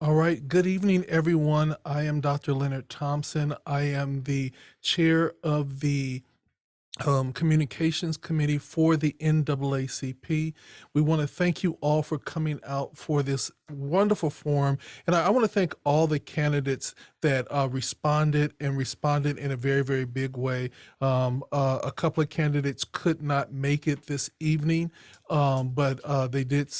All right. Good evening, everyone. I am Dr. Leonard Thompson. I am the chair of the Communications Committee for the NAACP. We want to thank you all for coming out for this wonderful forum. And I want to thank all the candidates that responded in a very, very big way. A couple of candidates could not make it this evening, but they did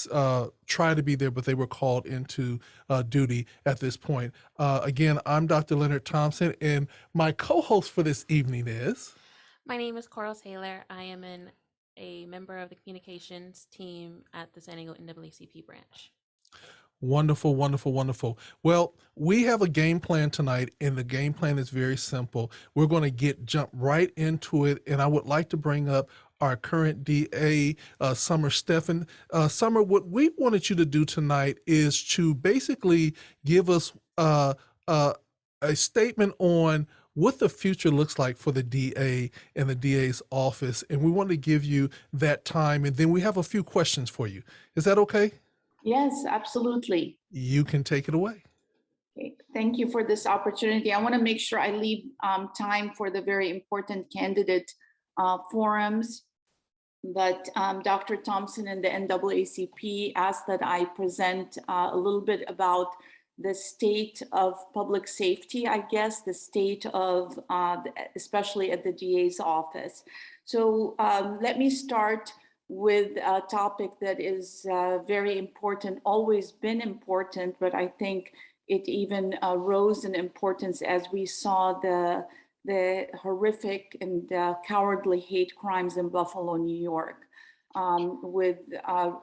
try to be there, but they were called into duty at this point. Again, I'm Dr. Leonard Thompson, and my co-host for this evening is... My name is Coral Taylor. I am a member of the communications team at the San Diego NAACP branch. Wonderful, wonderful, wonderful. Well, we have a game plan tonight, and the game plan is very simple. We're going to jump right into it, and I would like to bring up our current DA, Summer Stephan. Summer, what we wanted you to do tonight is to basically give us a statement on what the future looks like for the DA and the DA's office, and we want to give you that time, and then we have a few questions for you. Is that okay? Yes, absolutely. You can take it away. Okay. Thank you for this opportunity. I want to make sure I leave time for the very important candidate forums. But Dr. Thompson and the NAACP asked that I present a little bit about the state of public safety, I guess, the state of, especially at the DA's office. So let me start with a topic that is very important, always been important, but I think it even rose in importance as we saw the horrific and cowardly hate crimes in Buffalo, New York, with,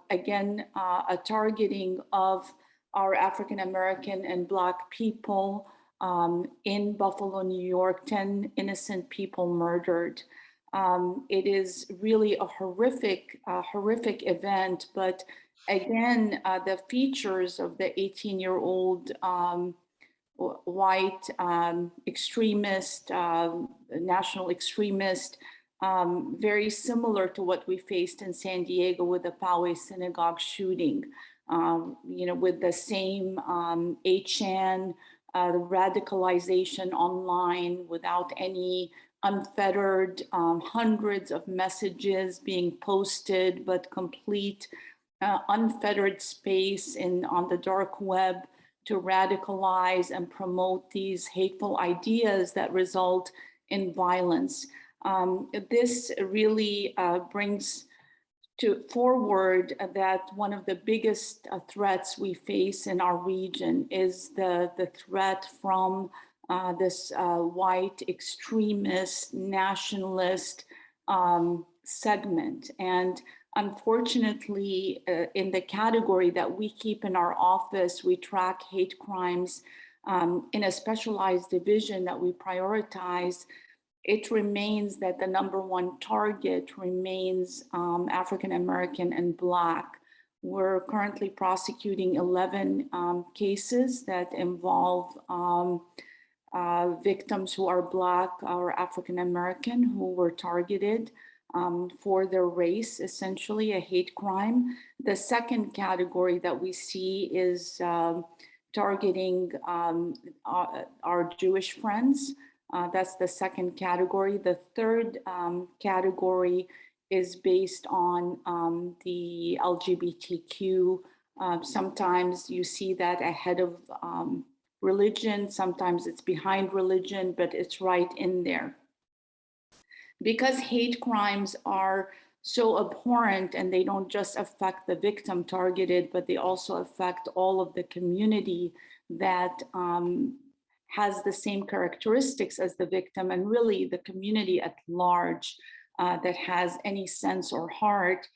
again, a targeting of our African American and Black people in Buffalo, New York, 10 innocent people murdered. It is really a horrific event, but again, the features of the 18-year-old white extremist, national extremist, very similar to what we faced in San Diego with the Poway synagogue shooting, with the same HN, radicalization online without any unfettered, hundreds of messages being posted, but complete unfettered space on the dark web to radicalize and promote these hateful ideas that result in violence. This really brings forward that one of the biggest threats we face in our region is the threat from this white extremist nationalist segment. And unfortunately, in the category that we keep in our office, we track hate crimes in a specialized division that we prioritize. It remains that the #1 target remains African American and Black. We're currently prosecuting 11 cases that involve victims who are Black or African American who were targeted for their race, essentially a hate crime. The second category that we see is targeting our Jewish friends. That's the second category. The third category is based on the LGBTQ. Sometimes you see that ahead of religion, sometimes it's behind religion, but it's right in there. Because hate crimes are so abhorrent and they don't just affect the victim targeted, but they also affect all of the community that has the same characteristics as the victim, and really the community at large that has any sense or heart.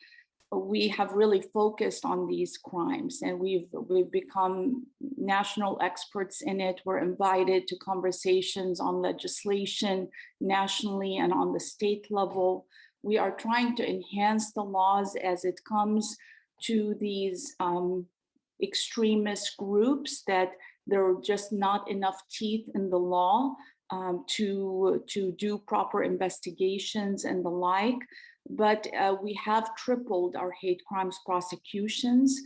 We have really focused on these crimes, and we've become national experts in it. We're invited to conversations on legislation nationally and on the state level. We are trying to enhance the laws as it comes to these extremist groups that there are just not enough teeth in the law to do proper investigations and the like. But we have tripled our hate crimes prosecutions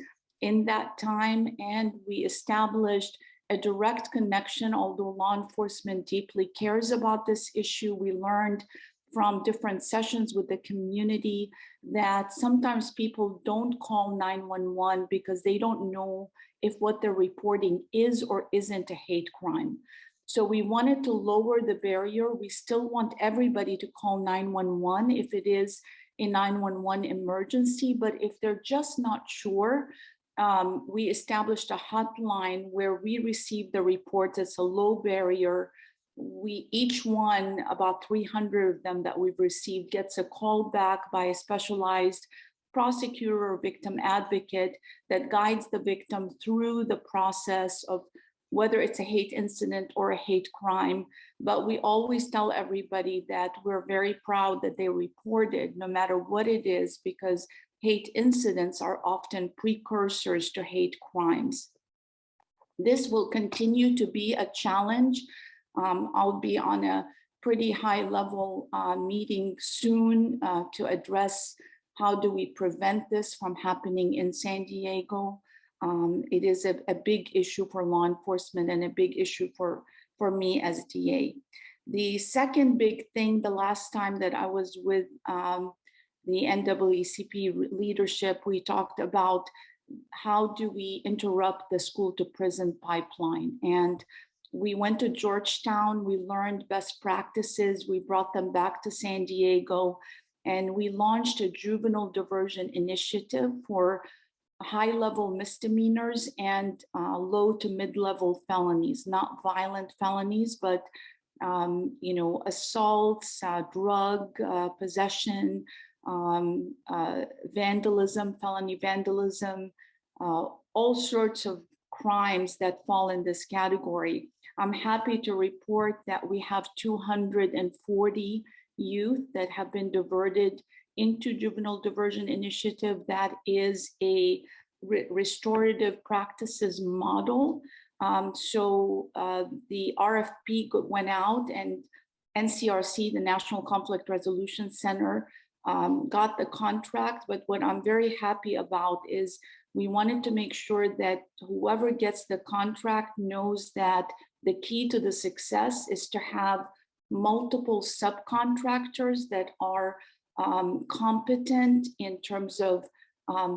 in that time, and we established a direct connection. Although law enforcement deeply cares about this issue, we learned from different sessions with the community that sometimes people don't call 911 because they don't know if what they're reporting is or isn't a hate crime. So we wanted to lower the barrier. We still want everybody to call 911 if it is a 911 emergency, but if they're just not sure, we established a hotline where we receive the reports. It's a low barrier. Each one, about 300 of them that we've received, gets a call back by a specialized prosecutor or victim advocate that guides the victim through the process of whether it's a hate incident or a hate crime. But we always tell everybody that we're very proud that they reported, no matter what it is, because hate incidents are often precursors to hate crimes. This will continue to be a challenge. I'll be on a pretty high level meeting soon to address how do we prevent this from happening in San Diego. It is a big issue for law enforcement and a big issue for me as DA. The second big thing, the last time that I was with the NAACP leadership, we talked about how do we interrupt the school to prison pipeline. And we went to Georgetown, we learned best practices, we brought them back to San Diego, and we launched a juvenile diversion initiative for high-level misdemeanors and low to mid-level felonies, not violent felonies, but assaults, drug possession, vandalism, felony vandalism, all sorts of crimes that fall in this category. I'm happy to report that we have 240 youth that have been diverted into juvenile diversion initiative. That is a restorative practices model. So the RFP went out, and NCRC, the National Conflict Resolution Center, got the contract. But what I'm very happy about is we wanted to make sure that whoever gets the contract knows that the key to the success is to have multiple subcontractors that are competent in terms of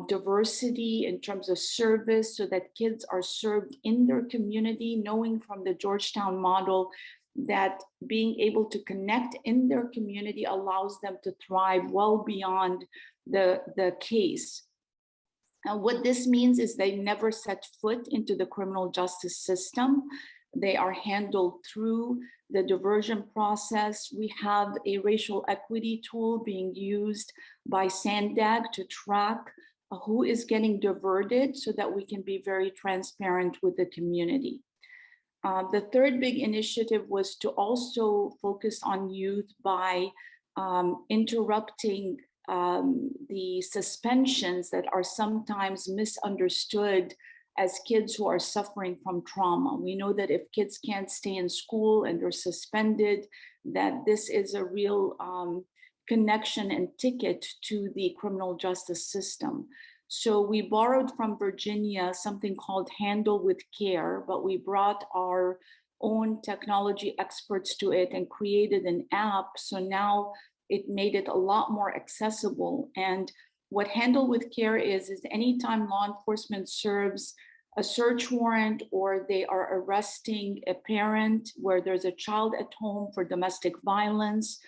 diversity, in terms of service, so that kids are served in their community, knowing from the Georgetown model that being able to connect in their community allows them to thrive well beyond the case. And what this means is they never set foot into the criminal justice system. They are handled through the diversion process. We have a racial equity tool being used by SANDAG to track who is getting diverted so that we can be very transparent with the community. The third big initiative was to also focus on youth by interrupting the suspensions that are sometimes misunderstood as kids who are suffering from trauma. We know that if kids can't stay in school and they're suspended, that this is a real connection and ticket to the criminal justice system. So we borrowed from Virginia something called Handle with Care, but we brought our own technology experts to it and created an app. So now it made it a lot more accessible. And what Handle with Care is anytime law enforcement serves a search warrant or they are arresting a parent where there's a child at home for domestic violence,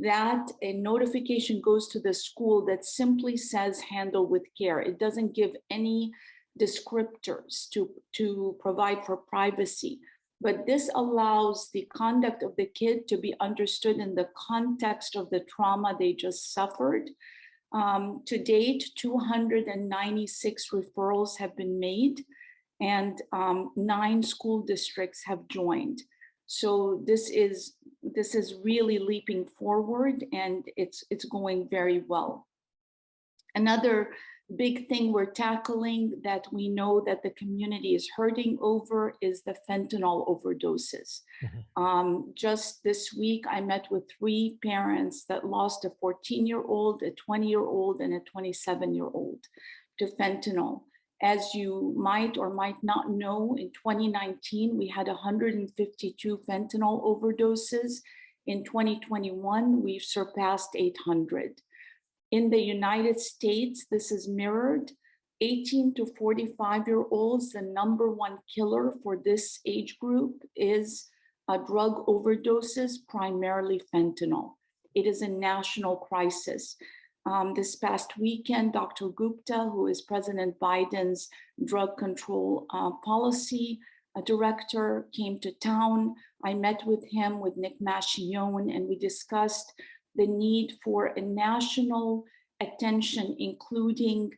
that a notification goes to the school that simply says Handle with Care. It doesn't give any descriptors to provide for privacy. But this allows the conduct of the kid to be understood in the context of the trauma they just suffered. To date, 296 referrals have been made, and 9 school districts have joined. So this is really leaping forward, and it's going very well. Another big thing we're tackling that we know that the community is hurting over is the fentanyl overdoses. Mm-hmm. Just this week, I met with 3 parents that lost a 14-year-old, a 20-year-old, and a 27-year-old to fentanyl. As you might or might not know, in 2019, we had 152 fentanyl overdoses. In 2021, we've surpassed 800. In the United States, this is mirrored. 18 to 45-year-olds, the number one killer for this age group is drug overdoses, primarily fentanyl. It is a national crisis. This past weekend, Dr. Gupta, who is President Biden's drug control policy director, came to town. I met with him, with Nick Machione, and we discussed the need for a national attention, including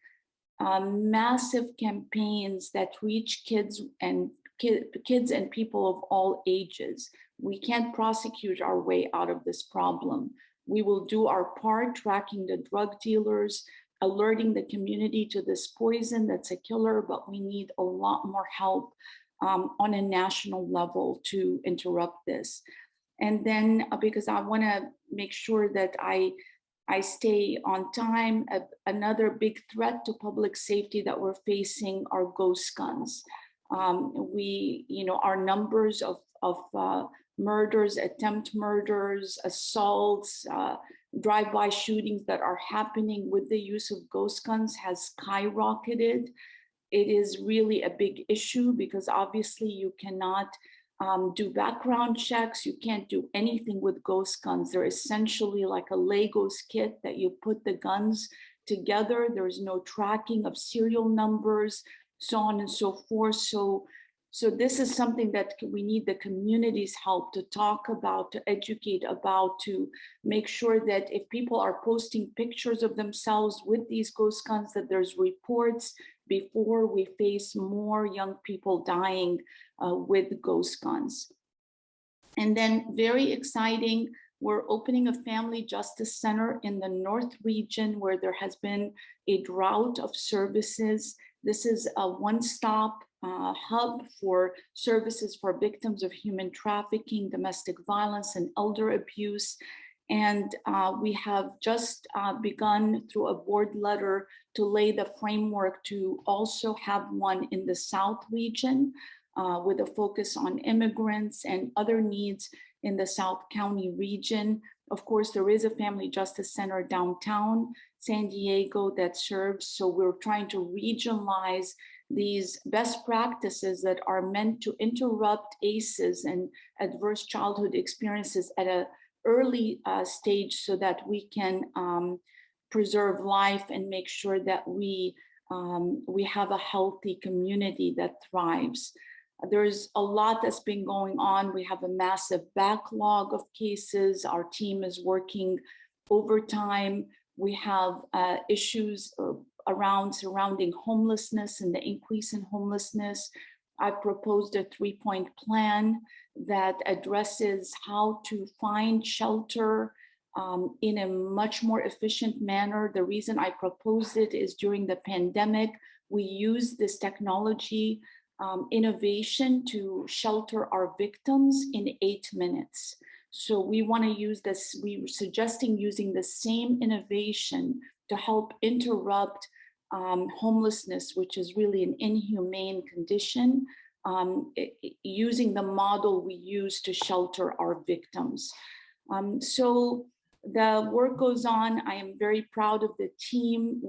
massive campaigns that reach kids and people of all ages. We can't prosecute our way out of this problem. We will do our part tracking the drug dealers, alerting the community to this poison that's a killer, but we need a lot more help on a national level to interrupt this. And then because I want to make sure that I stay on time, another big threat to public safety that we're facing are ghost guns. Our numbers of murders, attempt murders, assaults, drive-by shootings that are happening with the use of ghost guns has skyrocketed. It is really a big issue because obviously you cannot do background checks. You can't do anything with ghost guns. They're essentially like a Legos kit that you put the guns together. There's no tracking of serial numbers, so on and so forth. So this is something that we need the community's help to talk about, to educate about, to make sure that if people are posting pictures of themselves with these ghost guns, that there's reports before we face more young people dying with ghost guns. And then very exciting, we're opening a family justice center in the North region where there has been a drought of services. This is a one-stop hub for services for victims of human trafficking, domestic violence, and elder abuse. And we have just begun through a board letter to lay the framework to also have one in the South region with a focus on immigrants and other needs in the South County region. Of course, there is a family justice center downtown San Diego that serves. So we're trying to regionalize these best practices that are meant to interrupt ACEs and adverse childhood experiences at an early stage so that we can preserve life and make sure that we have a healthy community that thrives. There's a lot that's been going on. We have a massive backlog of cases. Our team is working overtime. We have issues surrounding homelessness and the increase in homelessness. I proposed a 3-point plan that addresses how to find shelter in a much more efficient manner. The reason I proposed it is during the pandemic, we used this technology innovation to shelter our victims in 8 minutes. So we want to use this, we were suggesting using the same innovation to help interrupt homelessness, which is really an inhumane condition, using the model we use to shelter our victims. So the work goes on. I am very proud of the team.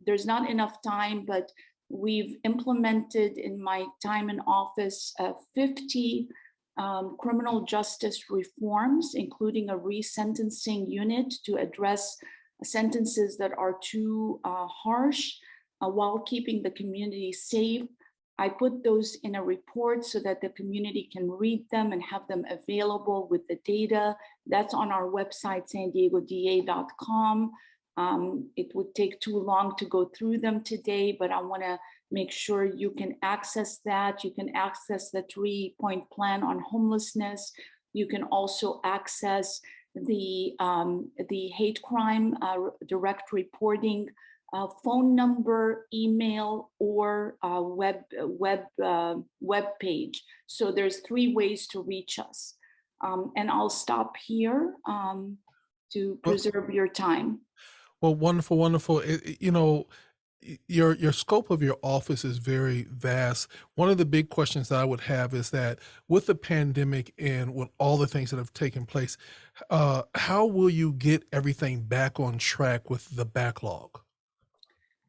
There's not enough time, but we've implemented in my time in office 50 criminal justice reforms, including a resentencing unit to address sentences that are too harsh while keeping the community safe. I put those in a report so that the community can read them and have them available with the data. That's on our website, sandiegoda.com. It would take too long to go through them today, but I want to make sure you can access that. You can access the 3-point plan on homelessness. You can also access the hate crime direct reporting phone number, email, or web page. So there's 3 ways to reach us. And I'll stop here to preserve your time. Well, wonderful, wonderful. your scope of your office is very vast. One of the big questions that I would have is that with the pandemic and with all the things that have taken place, how will you get everything back on track with the backlog?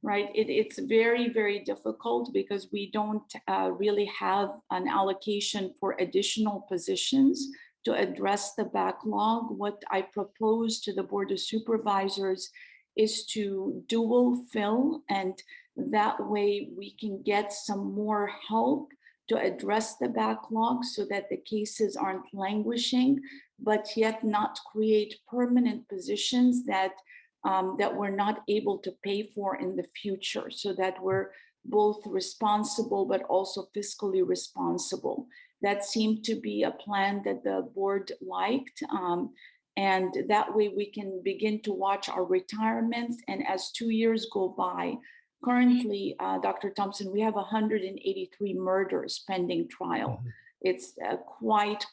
Right. It's very, very difficult because we don't really have an allocation for additional positions to address the backlog. What I propose to the Board of Supervisors is to dual fill, and that way we can get some more help to address the backlog so that the cases aren't languishing, but yet not create permanent positions that we're not able to pay for in the future, so that we're both responsible but also fiscally responsible. That seemed to be a plan that the board liked. And that way we can begin to watch our retirements. And as 2 years go by, currently, Dr. Thompson, we have 183 murders pending trial. Mhm. It's quite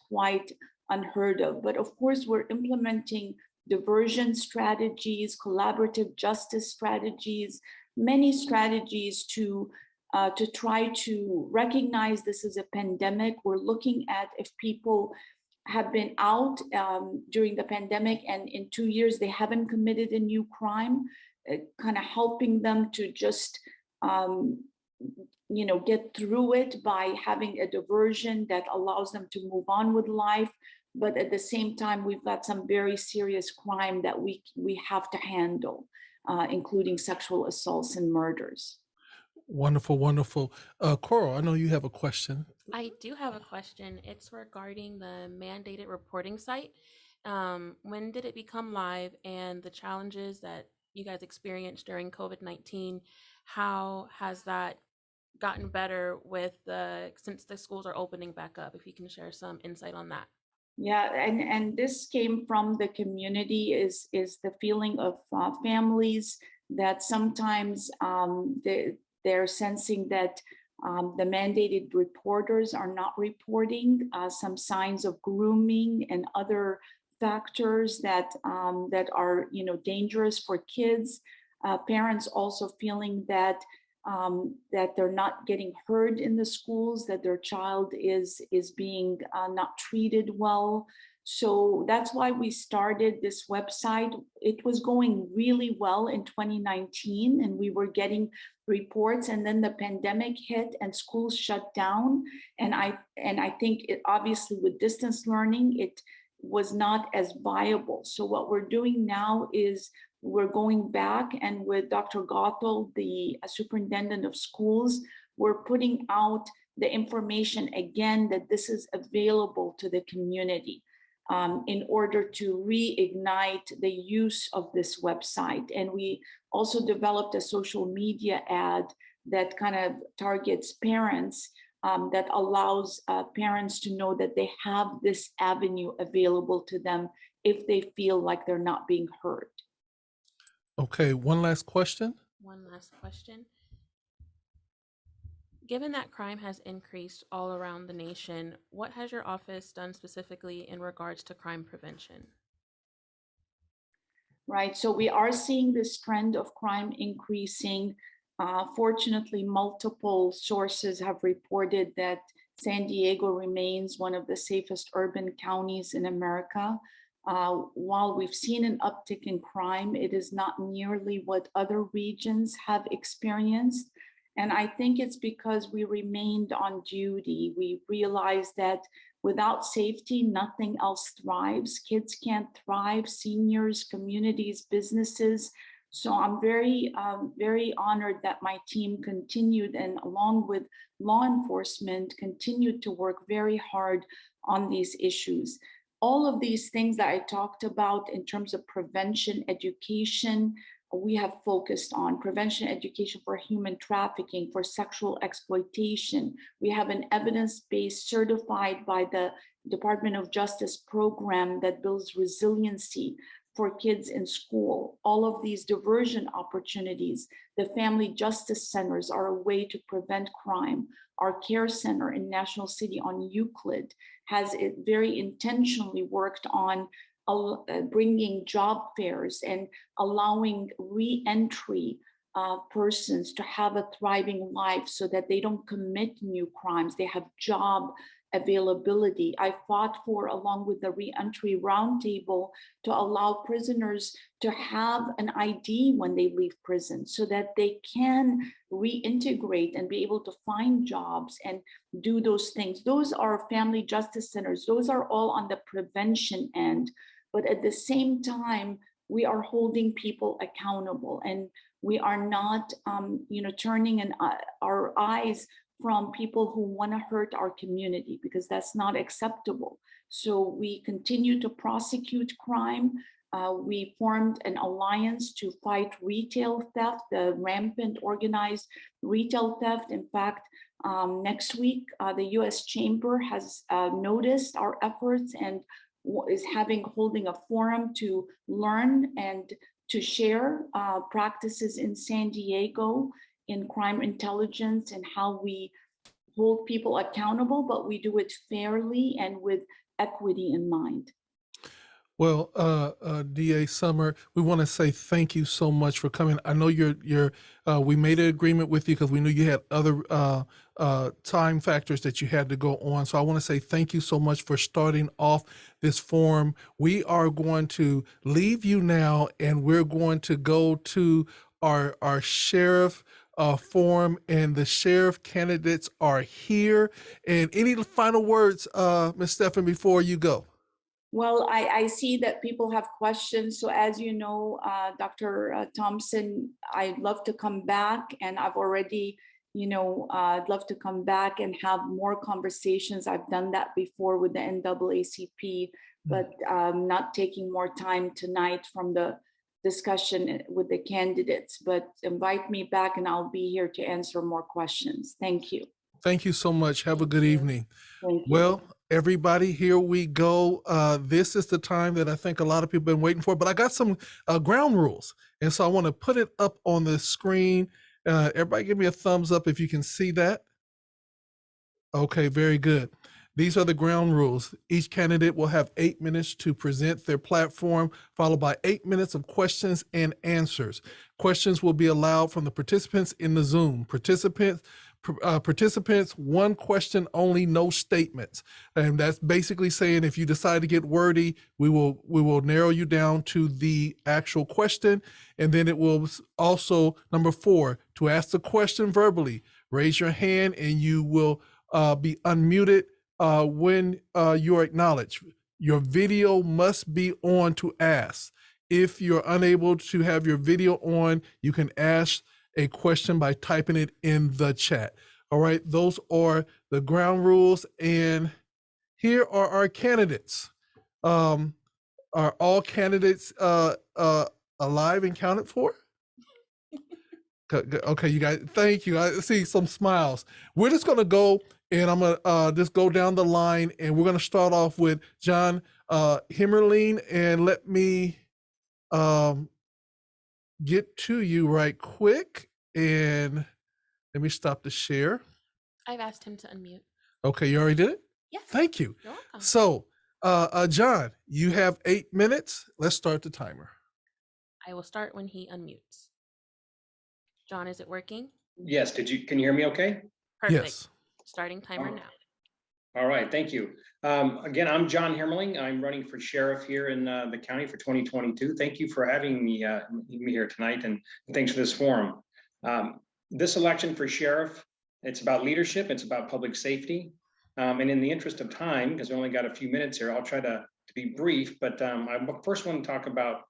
unheard of. But of course, we're implementing diversion strategies, collaborative justice strategies, many strategies to try to recognize this is a pandemic. We're looking at if people have been out during the pandemic and in 2 years they haven't committed a new crime, kind of helping them to just um, get through it by having a diversion that allows them to move on with life. But at the same time, we've got some very serious crime that we have to handle, including sexual assaults and murders. Wonderful, wonderful. Coral, I know you have a question. I do have a question. It's regarding the mandated reporting site. When did it become live, and the challenges that you guys experienced during COVID-19? How has that gotten better with the since the schools are opening back up? If you can share some insight on that. Yeah, and this came from the community, is the feeling of families that sometimes they're sensing that the mandated reporters are not reporting some signs of grooming and other factors that are dangerous for kids. Parents also feeling that they're not getting heard in the schools, that their child is being not treated well. So that's why we started this website. It was going really well in 2019, and we were getting reports, and then the pandemic hit and schools shut down. And I think it obviously with distance learning, it was not as viable. So what we're doing now is we're going back, and with Dr. Gottel, the superintendent of schools, we're putting out the information again that this is available to the community in order to reignite the use of this website. And we also developed a social media ad that kind of targets parents, that allows parents to know that they have this avenue available to them if they feel like they're not being heard. Okay, one last question. One last question. Given that crime has increased all around the nation, what has your office done specifically in regards to crime prevention? Right. So we are seeing this trend of crime increasing. Fortunately, multiple sources have reported that San Diego remains one of the safest urban counties in America. While we've seen an uptick in crime, it is not nearly what other regions have experienced. And I think it's because we remained on duty. We realized that without safety, nothing else thrives. Kids can't thrive, seniors, communities, businesses. So I'm very honored that my team continued, and along with law enforcement, continued to work very hard on these issues. All of these things that I talked about in terms of prevention, education, we have focused on prevention education for human trafficking, for sexual exploitation. We have an evidence-based certified by the Department of Justice program that builds resiliency for kids in school. All of these diversion opportunities, the family justice centers are a way to prevent crime. Our care center in National City on Euclid has it very intentionally worked on bringing job fairs and allowing re-entry persons to have a thriving life so that they don't commit new crimes. They have job availability. I fought for, along with the reentry roundtable, to allow prisoners to have an ID when they leave prison so that they can reintegrate and be able to find jobs and do those things. Those are family justice centers. Those are all on the prevention end. But at the same time, we are holding people accountable, and we are not turning our eyes from people who want to hurt our community, because that's not acceptable. So we continue to prosecute crime. We formed an alliance to fight retail theft, the rampant organized retail theft. In fact, next week, the US Chamber has noticed our efforts and is holding a forum to learn and to share practices in San Diego in crime intelligence and how we hold people accountable, but we do it fairly and with equity in mind. Well, DA Summer, we want to say thank you so much for coming. I know we made an agreement with you because we knew you had other time factors that you had to go on. So I want to say thank you so much for starting off this forum. We are going to leave you now, and we're going to go to our sheriff forum, and the sheriff candidates are here. And any final words, Ms. Stephan, before you go? Well, I see that people have questions. So as you know, Dr. Thompson, I'd love to come back, and I've already, I'd love to come back and have more conversations. I've done that before with the NAACP, but not taking more time tonight from the discussion with the candidates. But invite me back and I'll be here to answer more questions. Thank you. Thank you so much. Have a good evening. Thank you. Well, everybody, here we go. This is the time that I think a lot of people have been waiting for, but I got some ground rules. And so I want to put it up on the screen. Everybody give me a thumbs up if you can see that. Okay, very good. These are the ground rules. Each candidate will have 8 minutes to present their platform, followed by 8 minutes of questions and answers. Questions will be allowed from the participants in the Zoom. Participants, one question only, no statements. And that's basically saying if you decide to get wordy, we will narrow you down to the actual question. And then it will also, number 4, to ask the question verbally, raise your hand and you will be unmuted when you're acknowledged. Your video must be on to ask. If you're unable to have your video on, you can ask a question by typing it in the chat. All right, those are the ground rules. And here are our candidates. Are all candidates alive and counted for? Okay, you guys, thank you. I see some smiles. We're just gonna go, and I'm gonna just go down the line, and we're gonna start off with John Himmerling, and let me get to you right quick, and let me stop the share. I've asked him to unmute. Okay, you already did it? Yes. Thank you. You're welcome. So, John, you have 8 minutes. Let's start the timer. I will start when he unmutes. John, is it working? Yes. Can you hear me okay? Perfect. Yes. Starting timer now. All right. Thank you. Again, I'm John Himmerling. I'm running for sheriff here in the county for 2022. Thank you for having me here tonight, and thanks for this forum. This election for sheriff, it's about leadership. It's about public safety. And in the interest of time, because we only got a few minutes here, I'll try to be brief. But I first want to talk about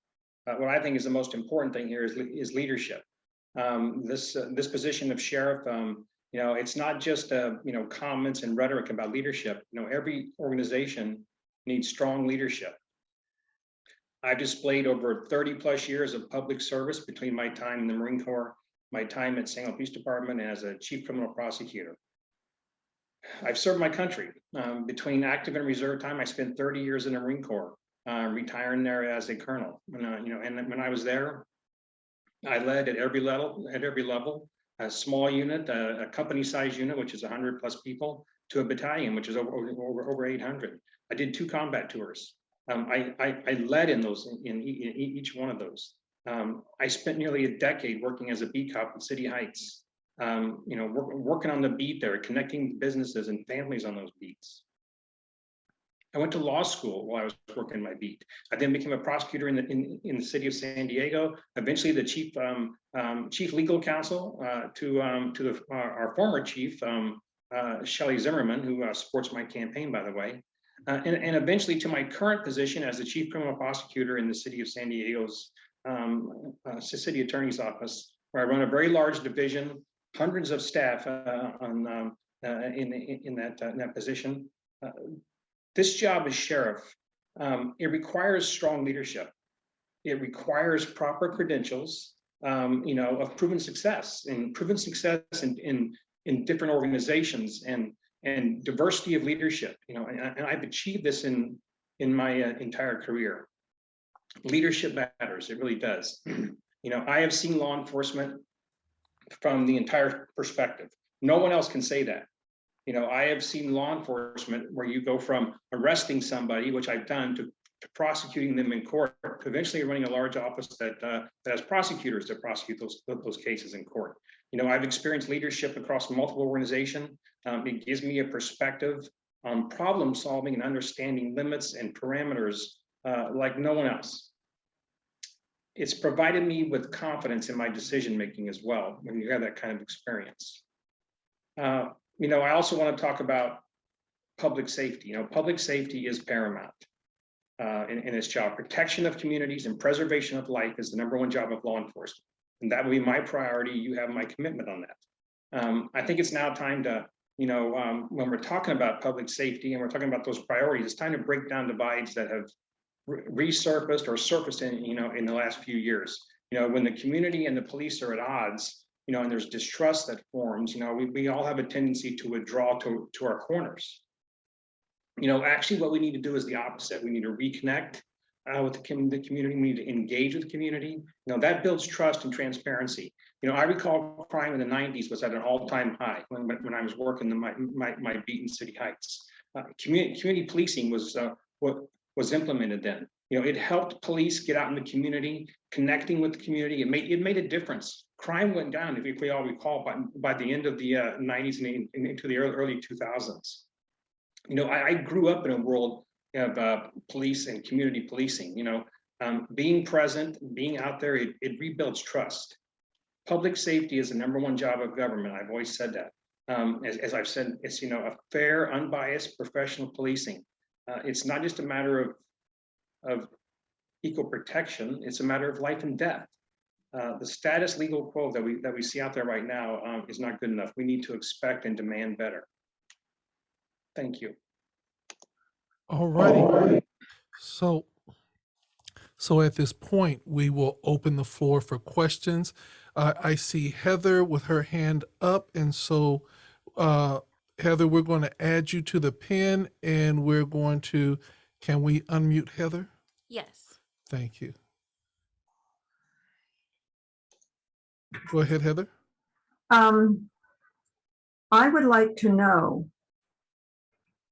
what I think is the most important thing here is leadership. This position of sheriff, it's not just comments and rhetoric about leadership. Every organization needs strong leadership. I've displayed over 30 plus years of public service between my time in the Marine Corps, my time at St. Louis Police Department as a chief criminal prosecutor. I've served my country. Between active and reserve time, I spent 30 years in the Marine Corps, retiring there as a colonel. And when I was there, I led at every level, a small unit, a company-sized unit, which is 100 plus people, to a battalion, which is over 800. I did 2 combat tours. I led in each one of those. I spent nearly a decade working as a beat cop in City Heights, working on the beat there, connecting businesses and families on those beats. I went to law school while I was working my beat. I then became a prosecutor in the city of San Diego. Eventually, the chief legal counsel to our former chief, Shelley Zimmerman, who supports my campaign, by the way, and eventually to my current position as the chief criminal prosecutor in the city of San Diego's city attorney's office, where I run a very large division, hundreds of staff in that position. This job as sheriff, it requires strong leadership. It requires proper credentials, of proven success in different organizations and diversity of leadership. And I've achieved this in my entire career. Leadership matters. It really does. I have seen law enforcement from the entire perspective. No one else can say that. I have seen law enforcement where you go from arresting somebody, which I've done, to prosecuting them in court, to eventually running a large office that has prosecutors to prosecute those cases in court. I've experienced leadership across multiple organizations. It gives me a perspective on problem solving and understanding limits and parameters like no one else. It's provided me with confidence in my decision making as well when you have that kind of experience. I also want to talk about public safety. Public safety is paramount in this job. Protection of communities and preservation of life is the #1 job of law enforcement. And that will be my priority. You have my commitment on that. I think it's now time to, when we're talking about public safety and we're talking about those priorities, it's time to break down divides that have resurfaced or surfaced in the last few years. When the community and the police are at odds, and there's distrust that forms, we all have a tendency to withdraw to our corners. Actually what we need to do is the opposite. We need to reconnect with the community. We need to engage with the community. That builds trust and transparency. I recall crime in the 90s was at an all-time high when I was working my beat in City Heights. Community policing was what was implemented then. It helped police get out in the community, connecting with the community. It made a difference. Crime went down, if we all recall, by the end of the 90s and into the early 2000s. I grew up in a world of police and community policing. Being present, being out there, it rebuilds trust. Public safety is the #1 job of government. I've always said that. As I've said, it's a fair, unbiased, professional policing. It's not just a matter of equal protection. It's a matter of life and death. The status legal quo that we see out there right now is not good enough. We need to expect and demand better. Thank you. All righty. So at this point, we will open the floor for questions. I see Heather with her hand up, and so Heather, we're going to add you to the pin, and we're going to. Can we unmute Heather? Yes. Thank you. Go ahead, Heather. I would like to know,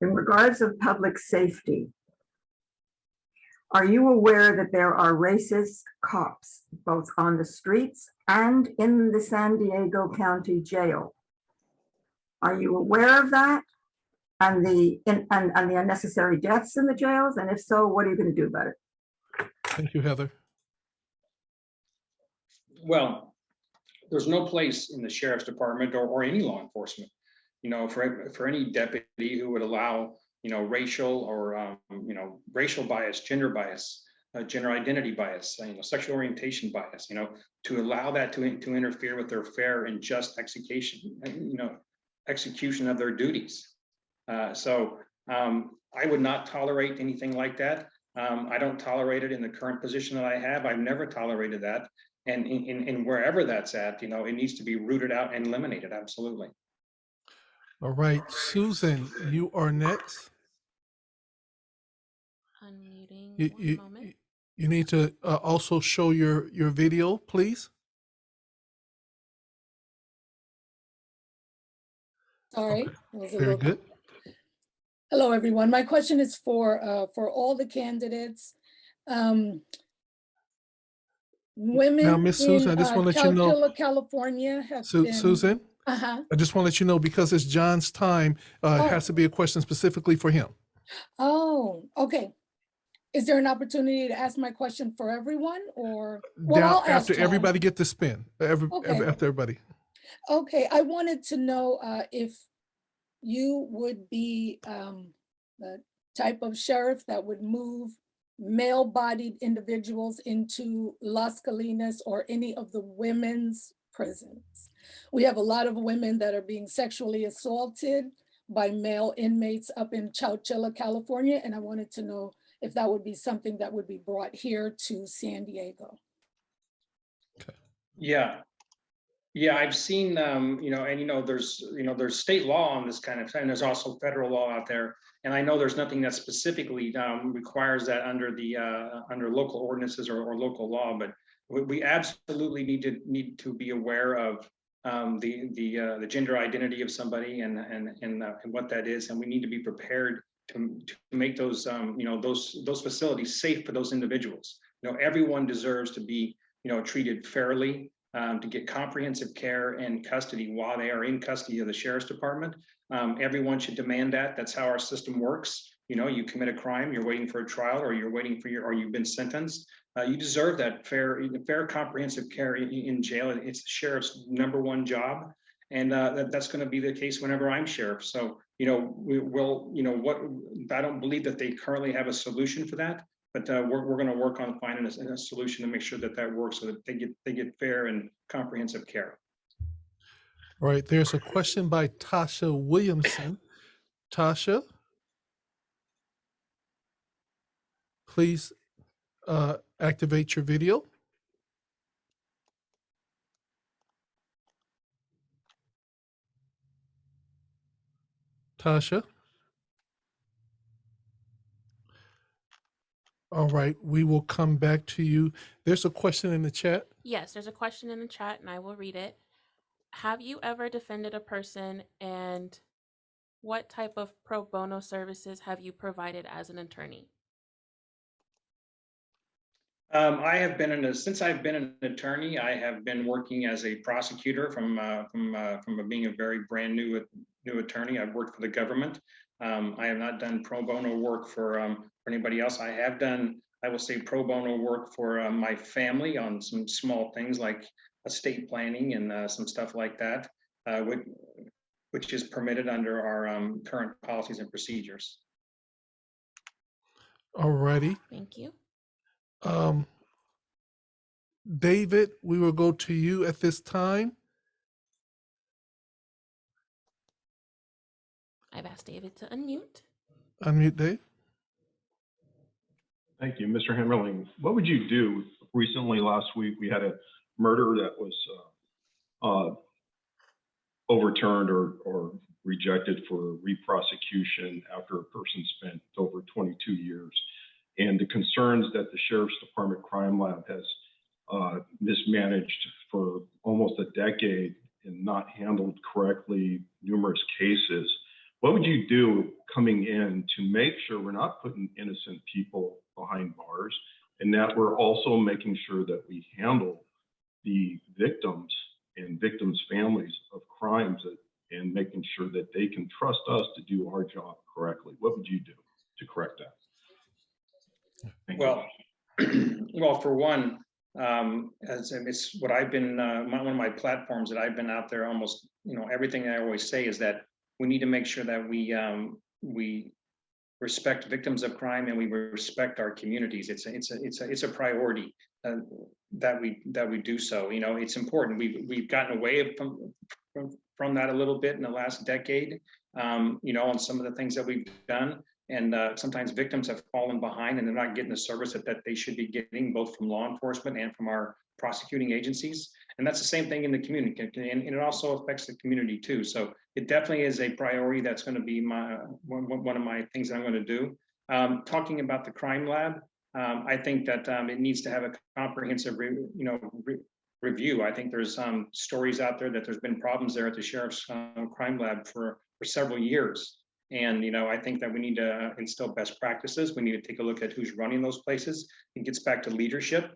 in regards of public safety, are you aware that there are racist cops both on the streets and in the San Diego County Jail? Are you aware of that and the unnecessary deaths in the jails? And if so, what are you going to do about it? Thank you, Heather. Well, there's no place in the sheriff's department or any law enforcement, for any deputy who would allow, racial or, racial bias, gender bias, gender identity bias, sexual orientation bias, to allow that to interfere with their fair and just execution of their duties. So I would not tolerate anything like that. I don't tolerate it in the current position that I have. I've never tolerated that. And in wherever that's at, it needs to be rooted out and eliminated. Absolutely. All right, Susan, you are next. Unmuting. One moment. You need to also show your video, please. Sorry. Okay. Very good. Hello, everyone. My question is for all the candidates. women Miss in Susan, I just want to let you know, Chowchilla, California have been. Susan, Uh-huh. I just want to let you know, because it's John's time, it Oh. has to be a question specifically for him. Oh, okay. Is there an opportunity to ask my question for everyone, or? Well, I'll ask After John. everybody get to spin, Okay. after everybody. Okay, I wanted to know if you would be the type of sheriff that would move male-bodied individuals into Las Colinas or any of the women's prisons. We have a lot of women that are being sexually assaulted by male inmates up in Chowchilla, California, and I wanted to know if that would be something that would be brought here to San Diego. Yeah. Yeah, I've seen, there's state law on this kind of thing. There's also federal law out there. And I know there's nothing that specifically requires that under the under local ordinances or local law, but we absolutely need to be aware of the gender identity of somebody and what that is. And we need to be prepared to make those, those facilities safe for those individuals. Everyone deserves to be, treated fairly, to get comprehensive care and custody while they are in custody of the sheriff's department. Everyone should demand that. That's how our system works. You commit a crime, you're waiting for a trial, or you're waiting for or you've been sentenced. You deserve that fair, comprehensive care in jail. It's the sheriff's #1 job. And that's going to be the case whenever I'm sheriff. So, we will, I don't believe that they currently have a solution for that. But we're going to work on finding a solution to make sure that that works so that they get fair and comprehensive care. All right, there's a question by Tasha Williamson. Tasha, please activate your video. Tasha. All right, we will come back to you. There's a question in the chat. Yes, there's a question in the chat and I will read it. Have you ever defended a person, and what type of pro bono services have you provided as an attorney? I have been since I've been an attorney, I have been working as a prosecutor from being a very brand new attorney. I've worked for the government. I have not done pro bono work for anybody else. I have done, I will say, pro bono work for my family on some small things like estate planning and some stuff like that, which is permitted under our current policies and procedures. All righty. Thank you. David, we will go to you at this time. I've asked David to unmute. Unmute, Dave. Thank you, Mr. Hemmerling. What would you do? Recently, last week, we had a murder that was overturned or rejected for re-prosecution after a person spent over 22 years. And the concerns that the Sheriff's Department Crime Lab has mismanaged for almost a decade and not handled correctly numerous cases. What would you do coming in to make sure we're not putting innocent people behind bars, and that we're also making sure that we handle the victims and victims' families of crimes and making sure that they can trust us to do our job correctly? What would you do to correct that? Well, well, for one, as it's what I've been, one of my platforms that I've been out there almost, everything I always say is that we need to make sure that we respect victims of crime and we respect our communities. It's a priority that we do so. It's important. We've gotten away from that a little bit in the last decade. On some of the things that we've done. And sometimes victims have fallen behind and they're not getting the service that they should be getting, both from law enforcement and from our prosecuting agencies. And that's the same thing in the community, and it also affects the community too. So it definitely is a priority. That's going to be one of my things that I'm going to do. Talking about the crime lab, I think that it needs to have a comprehensive review. I think there's stories out there that there's been problems there at the Sheriff's Crime Lab for several years. And, I think that we need to instill best practices. We need to take a look at who's running those places. It gets back to leadership.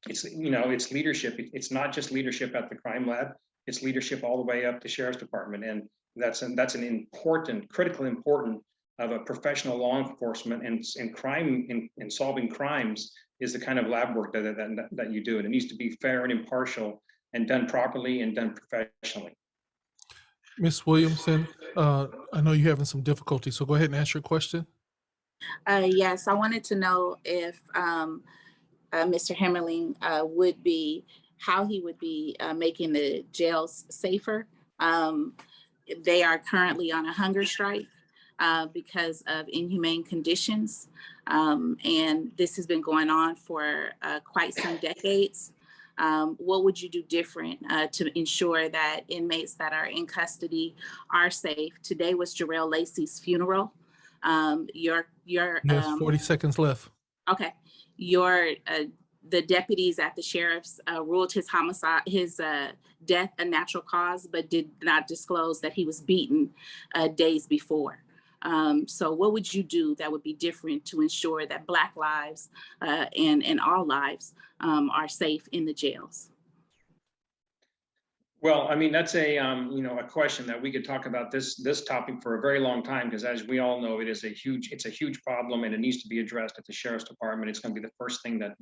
it's leadership. It's not just leadership at the crime lab. It's leadership all the way up to sheriff's department, and that's an important, critically important of a professional law enforcement and crime in solving crimes is the kind of lab work that you do. And it needs to be fair and impartial and done properly and done professionally. Ms. Williamson, I know you're having some difficulty, so go ahead and ask your question. Yes, I wanted to know if Mr. Hemmerling would be, how he would be making the jails safer. They are currently on a hunger strike because of inhumane conditions. And this has been going on for quite some decades. What would you do different to ensure that inmates that are in custody are safe? Today was Jarrell Lacey's funeral. You have 40 seconds left. Okay. The deputies at the sheriff's ruled his homicide, his death a natural cause, but did not disclose that he was beaten days before. So what would you do that would be different to ensure that Black lives and all lives are safe in the jails? Well, I mean, that's a question that we could talk about this topic for a very long time, because as we all know, it's a huge problem and it needs to be addressed at the sheriff's department. It's going to be the first thing that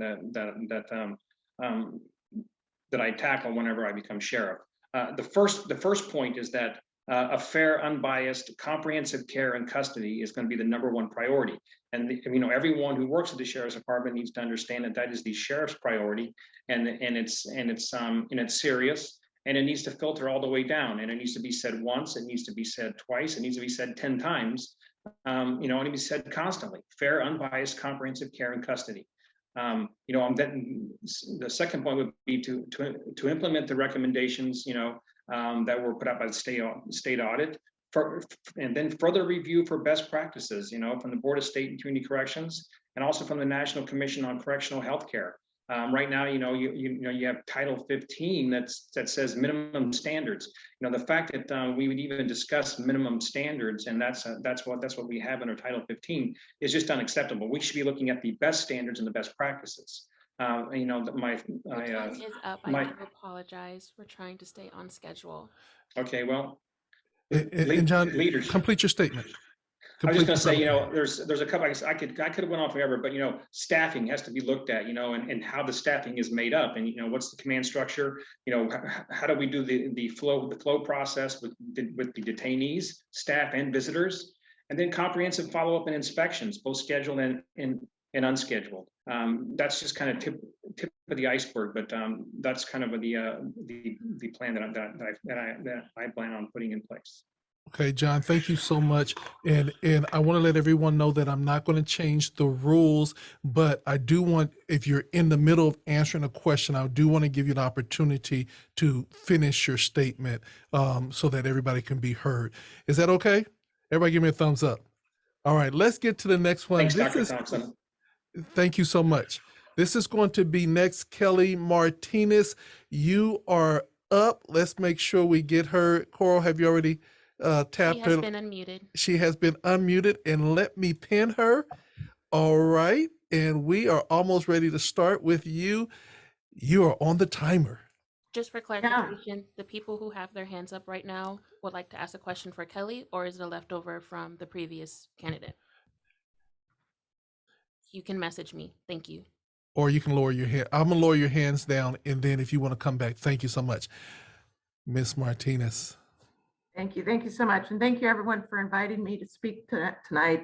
I tackle whenever I become sheriff. The first point is that a fair, unbiased, comprehensive care and custody is going to be the #1 priority. And everyone who works at the sheriff's department needs to understand that is the sheriff's priority, and it's serious. And it needs to filter all the way down, and it needs to be said once, it needs to be said twice, it needs to be said 10 times, and it needs to be said constantly. Fair, unbiased, comprehensive care and custody. The second point would be to implement the recommendations, that were put out by the state audit, and then further review for best practices, from the Board of State and Community Corrections, and also from the National Commission on Correctional Healthcare. Right now, you have Title 15 that says minimum standards. The fact that we would even discuss minimum standards, and that's what we have under Title 15, is just unacceptable. We should be looking at the best standards and the best practices. Time is up. I do apologize. We're trying to stay on schedule. Okay, well, and John, complete your statement. I was just going to say, there's a couple. I could have went on forever, but staffing has to be looked at, and how the staffing is made up, and what's the command structure, how do we do the flow process with the detainees, staff, and visitors, and then comprehensive follow-up and inspections, both scheduled and unscheduled. That's just kind of tip of the iceberg, but that's kind of the plan that I plan on putting in place. Okay, John, thank you so much. And I want to let everyone know that I'm not going to change the rules, but I do want, if you're in the middle of answering a question, I do want to give you an opportunity to finish your statement so that everybody can be heard. Is that okay? Everybody give me a thumbs up. All right, let's get to the next one. Thanks, Dr. Thompson. Thank you so much. This is going to be next, Kelly Martinez. You are up. Let's make sure we get her. Coral, have you already tapped her? She has been unmuted. She has been unmuted, and let me pin her. All right, and we are almost ready to start with you. You are on the timer. Just for clarification, the people who have their hands up right now would like to ask a question for Kelly, or is it a leftover from the previous candidate? You can message me. Thank you. Or you can lower your hand. I'm gonna lower your hands down, and then if you want to come back, thank you so much. Ms. Martinez. Thank you. Thank you so much. And thank you everyone for inviting me to speak tonight.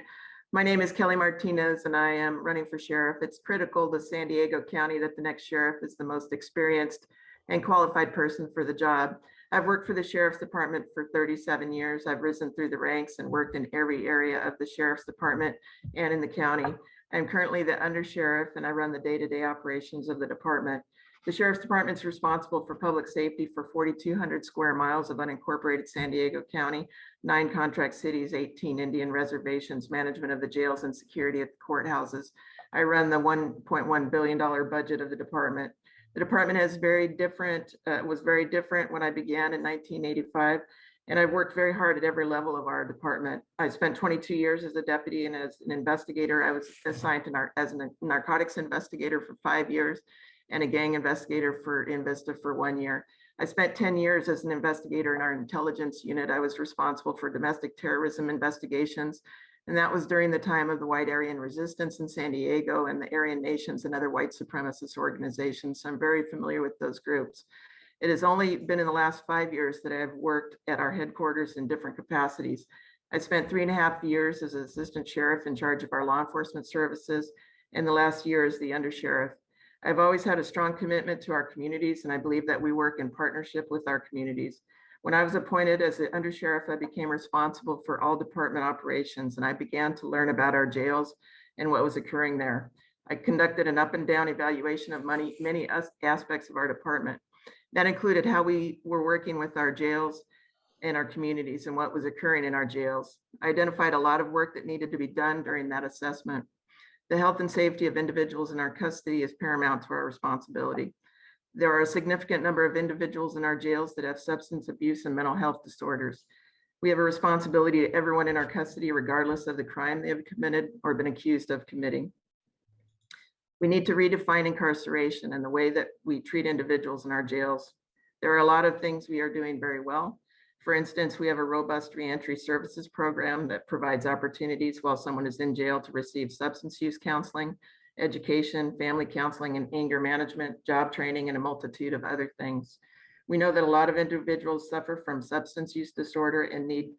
My name is Kelly Martinez and I am running for sheriff. It's critical to San Diego County that the next sheriff is the most experienced and qualified person for the job. I've worked for the sheriff's department for 37 years. I've risen through the ranks and worked in every area of the sheriff's department and in the county. I'm currently the undersheriff and I run the day-to-day operations of the department. The Sheriff's Department is responsible for public safety for 4,200 square miles of unincorporated San Diego County, 9 contract cities, 18 Indian reservations, management of the jails, and security at the courthouses. I run the $1.1 billion budget of the department. The department was very different when I began in 1985, and I've worked very hard at every level of our department. I spent 22 years as a deputy and as an investigator. I was assigned as a narcotics investigator for 5 years. and a gang investigator for InVista for 1 year. I spent 10 years as an investigator in our intelligence unit. I was responsible for domestic terrorism investigations, and that was during the time of the White Aryan Resistance in San Diego and the Aryan Nations and other white supremacist organizations. So I'm very familiar with those groups. It has only been in the last 5 years that I've worked at our headquarters in different capacities. I spent 3.5 years as an assistant sheriff in charge of our law enforcement services, and the last year as the undersheriff. I've always had a strong commitment to our communities, and I believe that we work in partnership with our communities. When I was appointed as the undersheriff, I became responsible for all department operations, and I began to learn about our jails and what was occurring there. I conducted an up and down evaluation of many aspects of our department. That included how we were working with our jails and our communities and what was occurring in our jails. I identified a lot of work that needed to be done during that assessment. The health and safety of individuals in our custody is paramount to our responsibility. There are a significant number of individuals in our jails that have substance abuse and mental health disorders. We have a responsibility to everyone in our custody, regardless of the crime they have committed or been accused of committing. We need to redefine incarceration and the way that we treat individuals in our jails. There are a lot of things we are doing very well. For instance, we have a robust reentry services program that provides opportunities while someone is in jail to receive substance use counseling, education, family counseling, and anger management, job training, and a multitude of other things. We know that a lot of individuals suffer from substance use disorder and need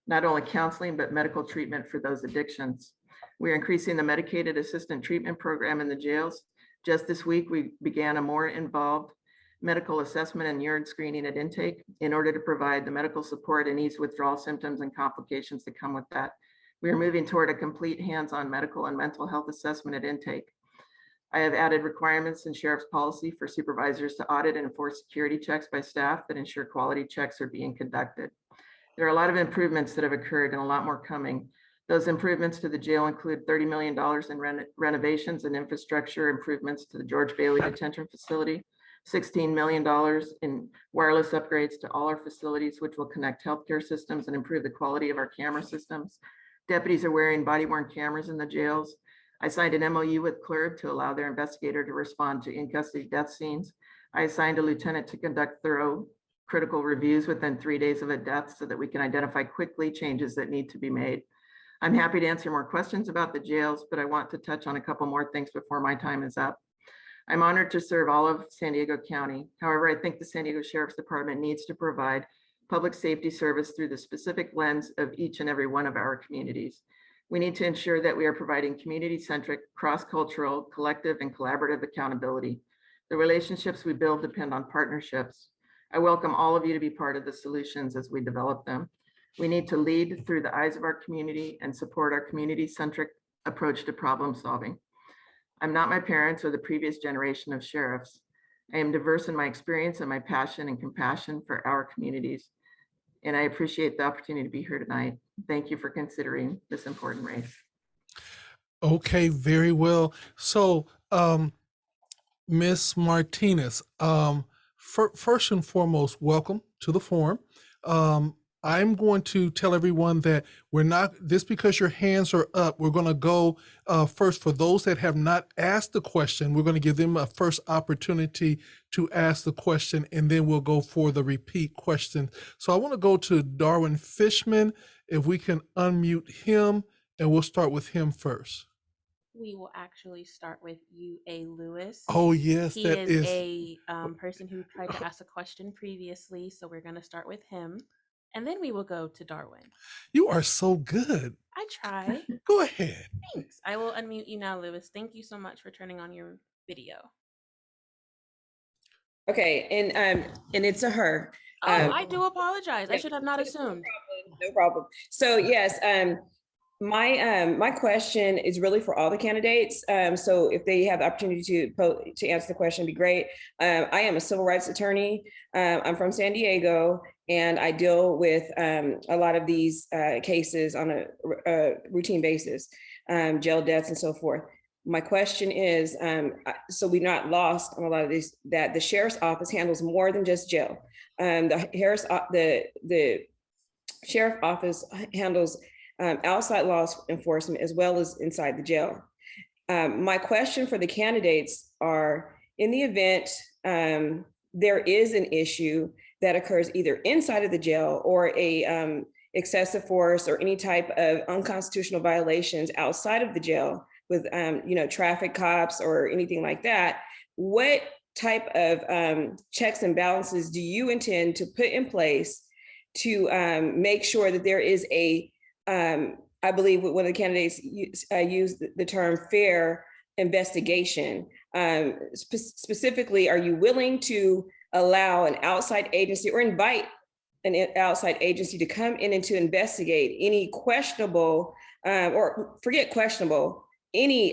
not only counseling, but medical treatment for those addictions. We're increasing the medicated assistant treatment program in the jails. Just this week, we began a more involved medical assessment and urine screening at intake in order to provide the medical support and ease withdrawal symptoms and complications that come with that. We are moving toward a complete hands-on medical and mental health assessment at intake. I have added requirements in sheriff's policy for supervisors to audit and enforce security checks by staff that ensure quality checks are being conducted. There are a lot of improvements that have occurred and a lot more coming. Those improvements to the jail include $30 million in renovations and infrastructure improvements to the George Bailey Detention Facility, $16 million in wireless upgrades to all our facilities, which will connect healthcare systems and improve the quality of our camera systems. Deputies are wearing body-worn cameras in the jails. I signed an MOU with CLERB to allow their investigator to respond to in-custody death scenes. I assigned a lieutenant to conduct thorough critical reviews within 3 days of a death so that we can identify quickly changes that need to be made. I'm happy to answer more questions about the jails, but I want to touch on a couple more things before my time is up. I'm honored to serve all of San Diego County. However, I think the San Diego Sheriff's Department needs to provide public safety service through the specific lens of each and every one of our communities. We need to ensure that we are providing community-centric, cross-cultural, collective, and collaborative accountability. The relationships we build depend on partnerships. I welcome all of you to be part of the solutions as we develop them. We need to lead through the eyes of our community and support our community-centric approach to problem solving. I'm not my parents or the previous generation of sheriffs. I am diverse in my experience and my passion and compassion for our communities. And I appreciate the opportunity to be here tonight. Thank you for considering this important race. Okay, very well. So, Ms. Martinez, first and foremost, welcome to the forum. I'm going to tell everyone that we're not, just because your hands are up, we're going to go first. For those that have not asked the question, we're going to give them a first opportunity to ask the question, and then we'll go for the repeat question. So I want to go to Darwin Fishman, if we can unmute him, and we'll start with him first. We will actually start with UA Lewis. Oh, yes, He that is a person who tried to ask a question previously, so we're going to start with him. And then we will go to Darwin. You are so good. I try. Go ahead. Thanks. I will unmute you now, Lewis. Thank you so much for turning on your video. Okay, and it's a her. Oh, I do apologize. I should have not assumed. No problem. So yes, my question is really for all the candidates. So if they have the opportunity to answer the question, it'd be great. I am a civil rights attorney. I'm from San Diego, and I deal with a lot of these cases on a routine basis, jail deaths and so forth. My question is, so we're not lost on a lot of these, that the sheriff's office handles more than just jail. The sheriff office handles outside law enforcement as well as inside the jail. My question for the candidates in the event there is an issue that occurs either inside of the jail or a excessive force or any type of unconstitutional violations outside of the jail with traffic cops or anything like that, what type of checks and balances do you intend to put in place to make sure that there is a, I believe one of the candidates used the term fair investigation. Specifically, are you willing to allow an outside agency or invite an outside agency to come in and to investigate any questionable, or forget questionable, any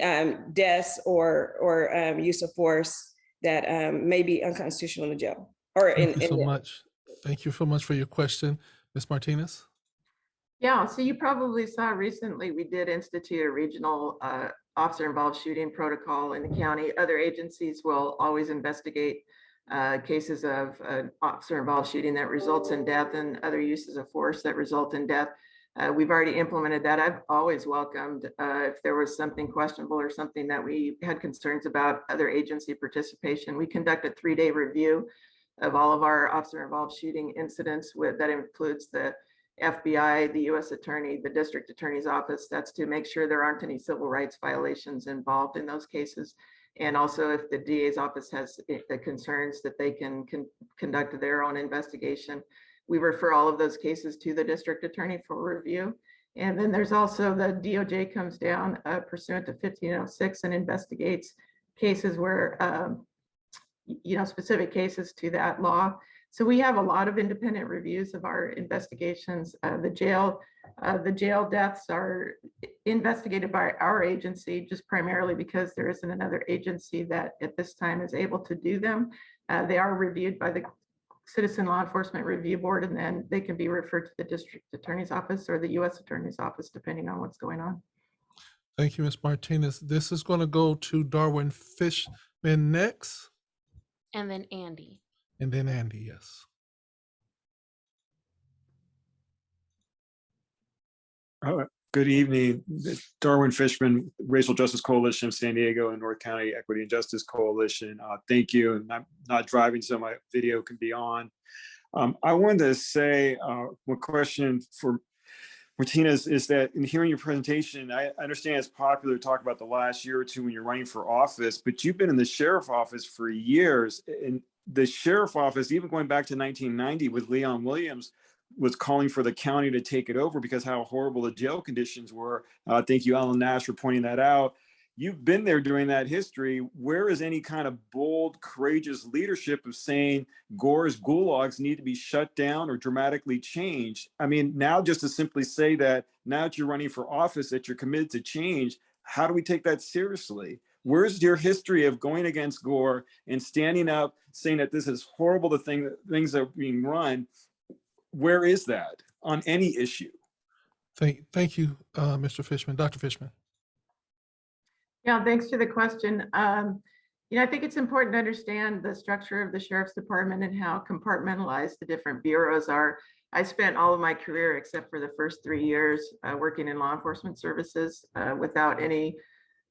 deaths or use of force that may be unconstitutional in the jail? Or Thank you so much. Thank you so much for your question, Ms. Martinez. Yeah, so you probably saw recently we did institute a regional officer-involved shooting protocol in the county. Other agencies will always investigate cases of officer-involved shooting that results in death and other uses of force that result in death. We've already implemented that. I've always welcomed if there was something questionable or something that we had concerns about other agency participation. We conduct a 3-day review of all of our officer-involved shooting incidents that includes the FBI, the U.S. Attorney, the District Attorney's Office. That's to make sure there aren't any civil rights violations involved in those cases. And also if the DA's office has concerns that they can conduct their own investigation. We refer all of those cases to the District Attorney for review. And then there's also the DOJ comes down pursuant to 1506 and investigates cases where, specific cases to that law. So we have a lot of independent reviews of our investigations. The jail deaths are investigated by our agency just primarily because there isn't another agency that at this time is able to do them. They are reviewed by the Citizen Law Enforcement Review Board, and then they can be referred to the District Attorney's Office or the U.S. Attorney's Office, depending on what's going on. Thank you, Ms. Martinez. This is going to go to Darwin Fishman next. And then Andy. And then Andy, yes. Good evening. Darwin Fishman, Racial Justice Coalition of San Diego and North County Equity and Justice Coalition. Thank you. And I'm not driving, so my video can be on. I wanted to say one question for Martinez is that in hearing your presentation, I understand it's popular to talk about the last year or two when you're running for office, but you've been in the sheriff office for years. And the sheriff office, even going back to 1990 with Leon Williams, was calling for the county to take it over because how horrible the jail conditions were. Thank you, Alan Nash, for pointing that out. You've been there during that history. Where is any kind of bold, courageous leadership of saying Gore's gulags need to be shut down or dramatically changed? I mean, now just to simply say that now that you're running for office, that you're committed to change, how do we take that seriously? Where's your history of going against Gore and standing up, saying that this is horrible, the things that are being run? Where is that on any issue? Thank you, Mr. Fishman. Dr. Fishman. Yeah, thanks for the question. I think it's important to understand the structure of the Sheriff's Department and how compartmentalized the different bureaus are. I spent all of my career, except for the first 3 years, working in law enforcement services without any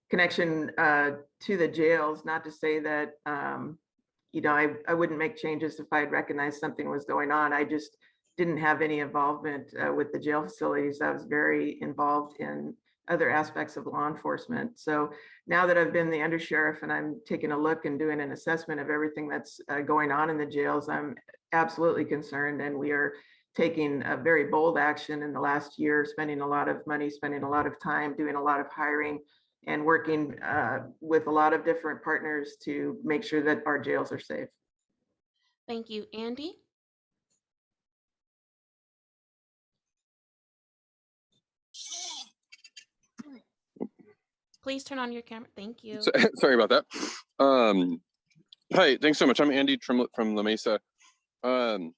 connection to the jails. Not to say that, I wouldn't make changes if I'd recognized something was going on. I just didn't have any involvement with the jail facilities. I was very involved in other aspects of law enforcement. So now that I've been the undersheriff and I'm taking a look and doing an assessment of everything that's going on in the jails, I'm absolutely concerned. And we are taking a very bold action in the last year, spending a lot of money, spending a lot of time, doing a lot of hiring and working with a lot of different partners to make sure that our jails are safe. Thank you, Andy. Please turn on your camera. Thank you. Sorry about that. Hi, thanks so much. I'm Andy Trimlett from La Mesa. On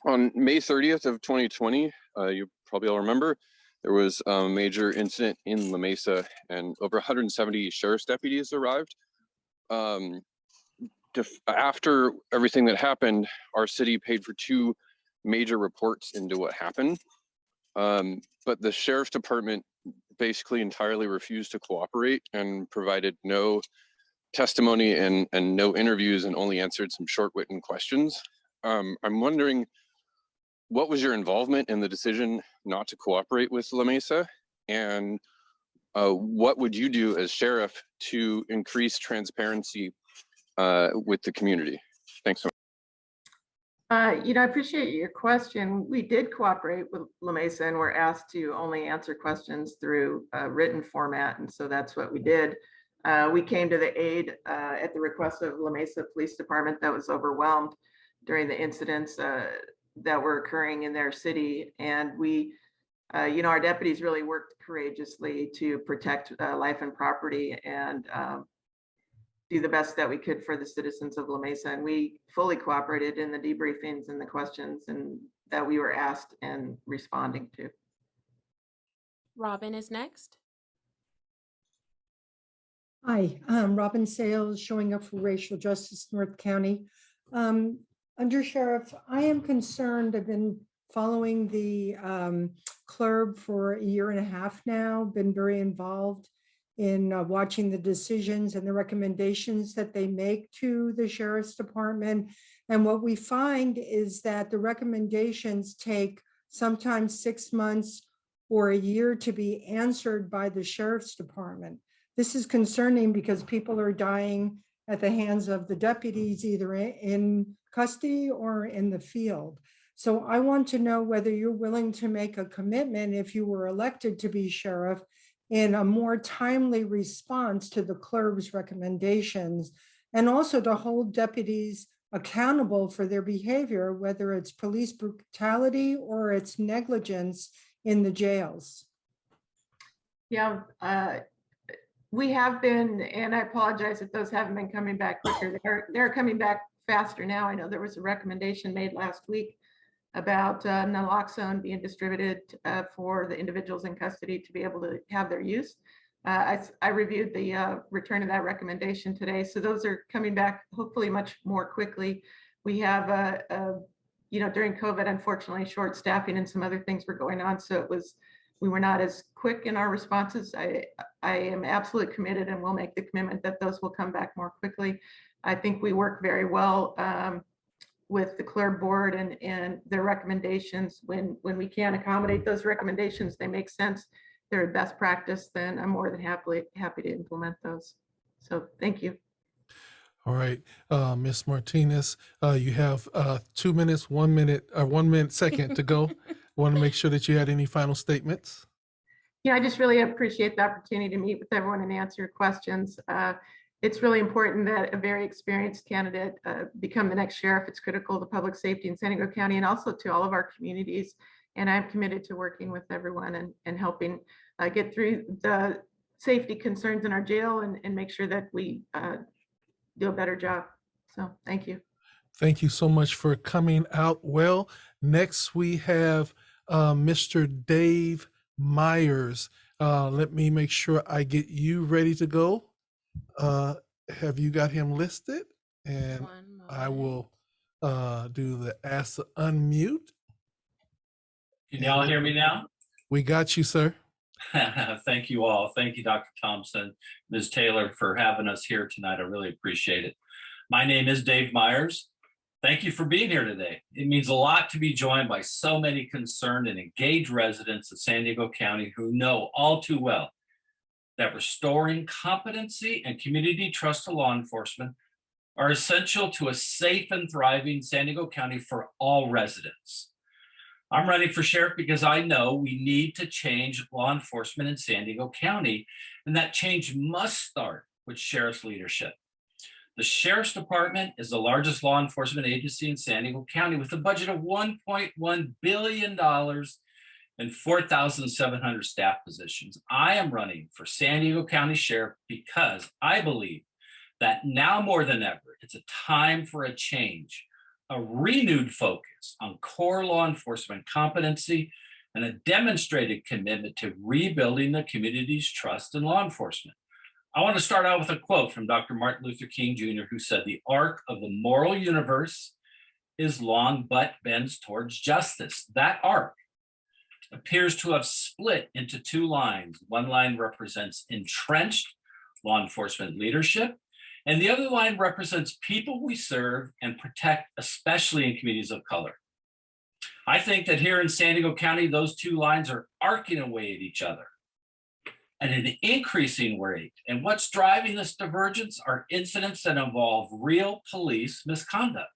May 30th of 2020, you probably all remember, there was a major incident in La Mesa and over 170 sheriff's deputies arrived. After everything that happened, our city paid for 2 major reports into what happened. But the sheriff's department basically entirely refused to cooperate and provided no testimony and no interviews and only answered some short-written questions. I'm wondering, what was your involvement in the decision not to cooperate with La Mesa? And what would you do as sheriff to increase transparency with the community? Thanks so much. I appreciate your question. We did cooperate with La Mesa and were asked to only answer questions through a written format. And so that's what we did. We came to the aid at the request of La Mesa Police Department that was overwhelmed during the incidents that were occurring in their city. And we, our deputies really worked courageously to protect life and property and do the best that we could for the citizens of La Mesa. And we fully cooperated in the debriefings and the questions and that we were asked and responding to. Robin is next. Hi, Robin Sales, showing up for Racial Justice North County. Under Sheriff, I am concerned. I've been following the CLRB for a year and a half now, been very involved in watching the decisions and the recommendations that they make to the Sheriff's Department. And what we find is that the recommendations take sometimes 6 months or a year to be answered by the Sheriff's Department. This is concerning because people are dying at the hands of the deputies, either in custody or in the field. So I want to know whether you're willing to make a commitment, if you were elected to be sheriff, in a more timely response to the CLRB's recommendations, and also to hold deputies accountable for their behavior, whether it's police brutality or it's negligence in the jails. Yeah, we have been, and I apologize if those haven't been coming back quicker. They're coming back faster now. I know there was a recommendation made last week about naloxone being distributed for the individuals in custody to be able to have their use. I reviewed the return of that recommendation today. So those are coming back hopefully much more quickly. We have, during COVID, unfortunately, short staffing and some other things were going on. So we were not as quick in our responses. I am absolutely committed and will make the commitment that those will come back more quickly. I think we work very well with the CLRB board and their recommendations. When we can accommodate those recommendations, they make sense, they're best practice, then I'm more than happy to implement those. So thank you. All right, Ms. Martinez, you have 2 minutes, 1 minute, or 1 minute second to go. Want to make sure that you had any final statements? Yeah, I just really appreciate the opportunity to meet with everyone and answer your questions. It's really important that a very experienced candidate become the next sheriff. It's critical to public safety in San Diego County and also to all of our communities. And I'm committed to working with everyone and helping get through the safety concerns in our jail and make sure that we do a better job. So thank you. Thank you so much for coming out. Well, next we have Mr. Dave Myers. Let me make sure I get you ready to go. Have you got him listed? And I will do the ask to unmute. Can y'all hear me now? We got you, sir. Thank you all. Thank you, Dr. Thompson, Ms. Taylor, for having us here tonight. I really appreciate it. My name is Dave Myers. Thank you for being here today. It means a lot to be joined by so many concerned and engaged residents of San Diego County who know all too well that restoring competency and community trust to law enforcement are essential to a safe and thriving San Diego County for all residents. I'm running for sheriff because I know we need to change law enforcement in San Diego County, and that change must start with sheriff's leadership. The Sheriff's Department is the largest law enforcement agency in San Diego County with a budget of $1.1 billion and 4,700 staff positions. I am running for San Diego County Sheriff because I believe that now more than ever, it's a time for a change, a renewed focus on core law enforcement competency, and a demonstrated commitment to rebuilding the community's trust in law enforcement. I want to start out with a quote from Dr. Martin Luther King Jr., who said, "The arc of the moral universe is long but bends towards justice." That arc appears to have split into two lines. One line represents entrenched law enforcement leadership, And the other line represents people we serve and protect, especially in communities of color. I think that here in San Diego County, those two lines are arcing away at each other at an increasing rate. And what's driving this divergence are incidents that involve real police misconduct.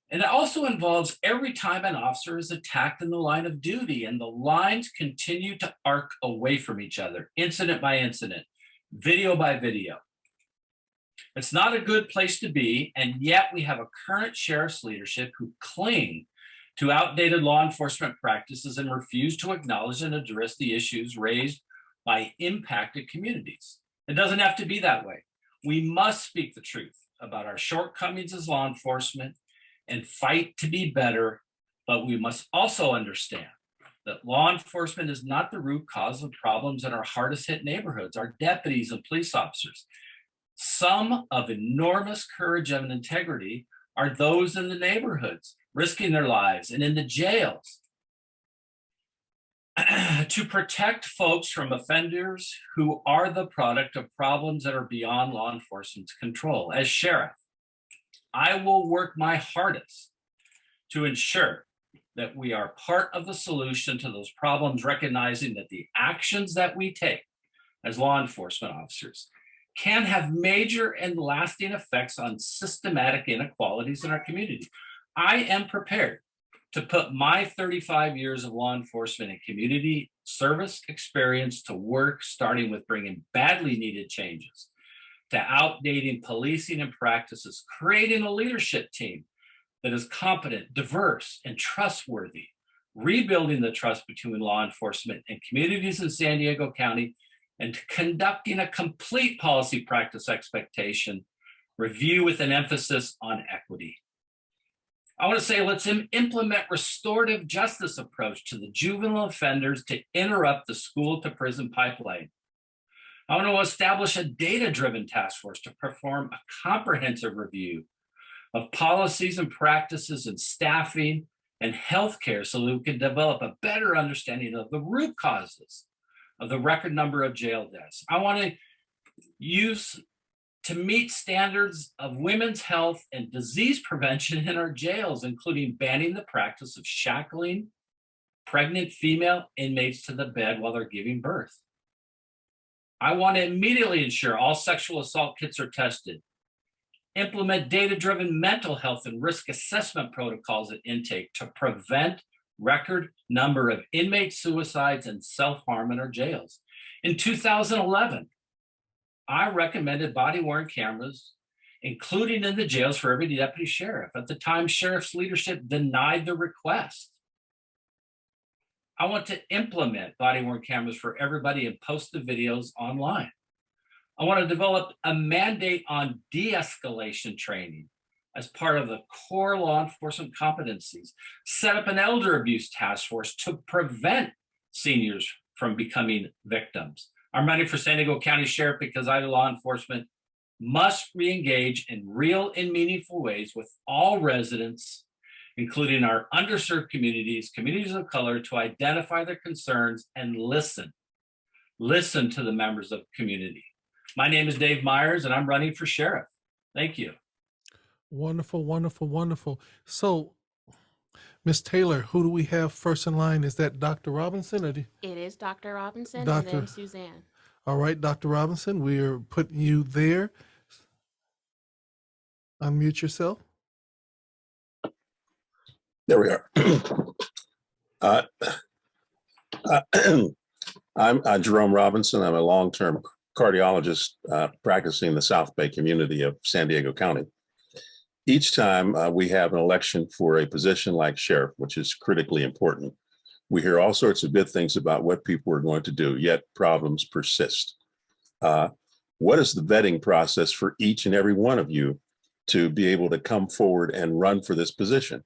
And it also involves every time an officer is attacked in the line of duty, and the lines continue to arc away from each other, incident by incident, video by video. It's not a good place to be, and yet we have a current sheriff's leadership who cling to outdated law enforcement practices and refuse to acknowledge and address the issues raised by impacted communities. It doesn't have to be that way. We must speak the truth about our shortcomings as law enforcement and fight to be better, but we must also understand that law enforcement is not the root cause of problems in our hardest hit neighborhoods, our deputies and police officers. Some of enormous courage and integrity are those in the neighborhoods, risking their lives and in the jails to protect folks from offenders who are the product of problems that are beyond law enforcement's control. As sheriff, I will work my hardest to ensure that we are part of the solution to those problems, recognizing that the actions that we take as law enforcement officers can have major and lasting effects on systematic inequalities in our community. I am prepared to put my 35 years of law enforcement and community service experience to work, starting with bringing badly needed changes to outdating policing and practices, creating a leadership team that is competent, diverse, and trustworthy, rebuilding the trust between law enforcement and communities in San Diego County, and conducting a complete policy practice expectation review with an emphasis on equity. I want to say let's implement restorative justice approach to the juvenile offenders to interrupt the school to prison pipeline. I want to establish a data-driven task force to perform a comprehensive review of policies and practices and staffing and healthcare so that we can develop a better understanding of the root causes of the record number of jail deaths. I want to use to meet standards of women's health and disease prevention in our jails, including banning the practice of shackling pregnant female inmates to the bed while they're giving birth. I want to immediately ensure all sexual assault kits are tested, implement data-driven mental health and risk assessment protocols at intake to prevent record number of inmate suicides and self-harm in our jails. In 2011, I recommended body-worn cameras, including in the jails for every deputy sheriff. At the time, sheriff's leadership denied the request. I want to implement body-worn cameras for everybody and post the videos online. I want to develop a mandate on de-escalation training as part of the core law enforcement competencies, set up an elder abuse task force to prevent seniors from becoming victims. I'm running for San Diego County Sheriff because I, law enforcement, must re-engage in real and meaningful ways with all residents, including our underserved communities, communities of color, to identify their concerns and listen to the members of the community. My name is Dave Myers and I'm running for sheriff. Thank you. Wonderful, wonderful, wonderful. So, Ms. Taylor, who do we have first in line? Is that Dr. Robinson? Or It is Dr. Robinson and Dr. then Suzanne. All right, Dr. Robinson, we're putting you there. Unmute yourself. There we are. I'm Jerome Robinson. I'm a long-term cardiologist practicing in the South Bay community of San Diego County. Each time we have an election for a position like sheriff, which is critically important, we hear all sorts of good things about what people are going to do, yet problems persist. What is the vetting process for each and every one of you to be able to come forward and run for this position?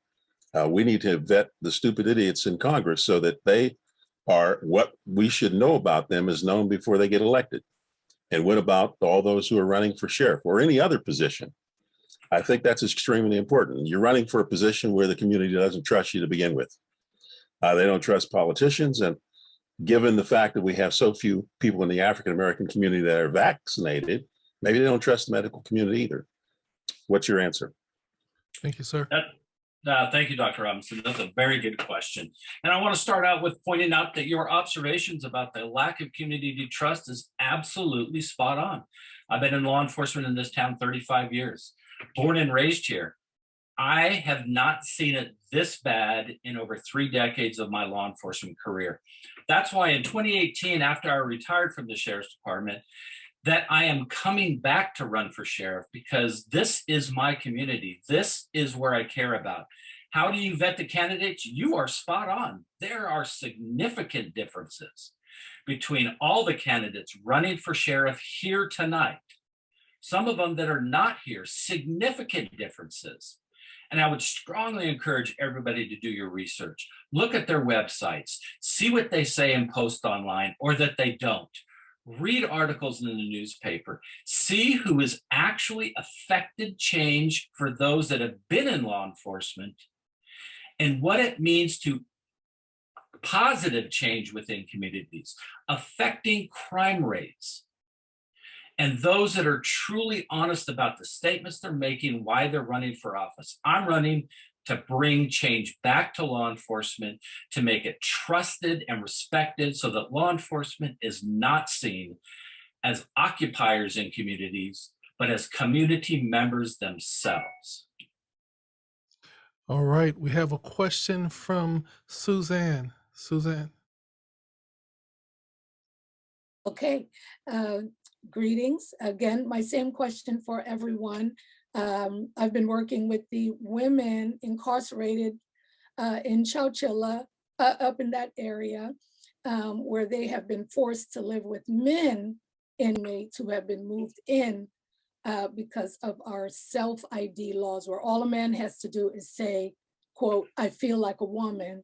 We need to vet the stupid idiots in Congress so that they are what we should know about them is known before they get elected. And what about all those who are running for sheriff or any other position? I think that's extremely important. You're running for a position where the community doesn't trust you to begin with. They don't trust politicians. And given the fact that we have so few people in the African-American community that are vaccinated, Maybe they don't trust the medical community either. What's your answer? Thank you, sir. Thank you, Dr. Robinson. That's a very good question. And I want to start out with pointing out that your observations about the lack of community trust is absolutely spot on. I've been in law enforcement in this town 35 years, born and raised here. I have not seen it this bad in over 3 decades of my law enforcement career. That's why in 2018, after I retired from the sheriff's department, that I am coming back to run for sheriff, because this is my community. This is where I care about. How do you vet the candidates? You are spot on. There are significant differences between all the candidates running for sheriff here tonight. Some of them that are not here, significant differences. And I would strongly encourage everybody to do your research. Look at their websites, see what they say and post online, or that they don't. Read articles in the newspaper, see who has actually affected change for those that have been in law enforcement and what it means to positive change within communities, affecting crime rates. And those that are truly honest about the statements they're making, why they're running for office. I'm running to bring change back to law enforcement, to make it trusted and respected so that law enforcement is not seen as occupiers in communities, but as community members themselves. All right, we have a question from Suzanne. Suzanne. Okay, greetings. Again, my same question for everyone. I've been working with the women incarcerated in Chowchilla, up in that area, where they have been forced to live with men inmates who have been moved in because of our self-ID laws, where all a man has to do is say, quote, "I feel like a woman,"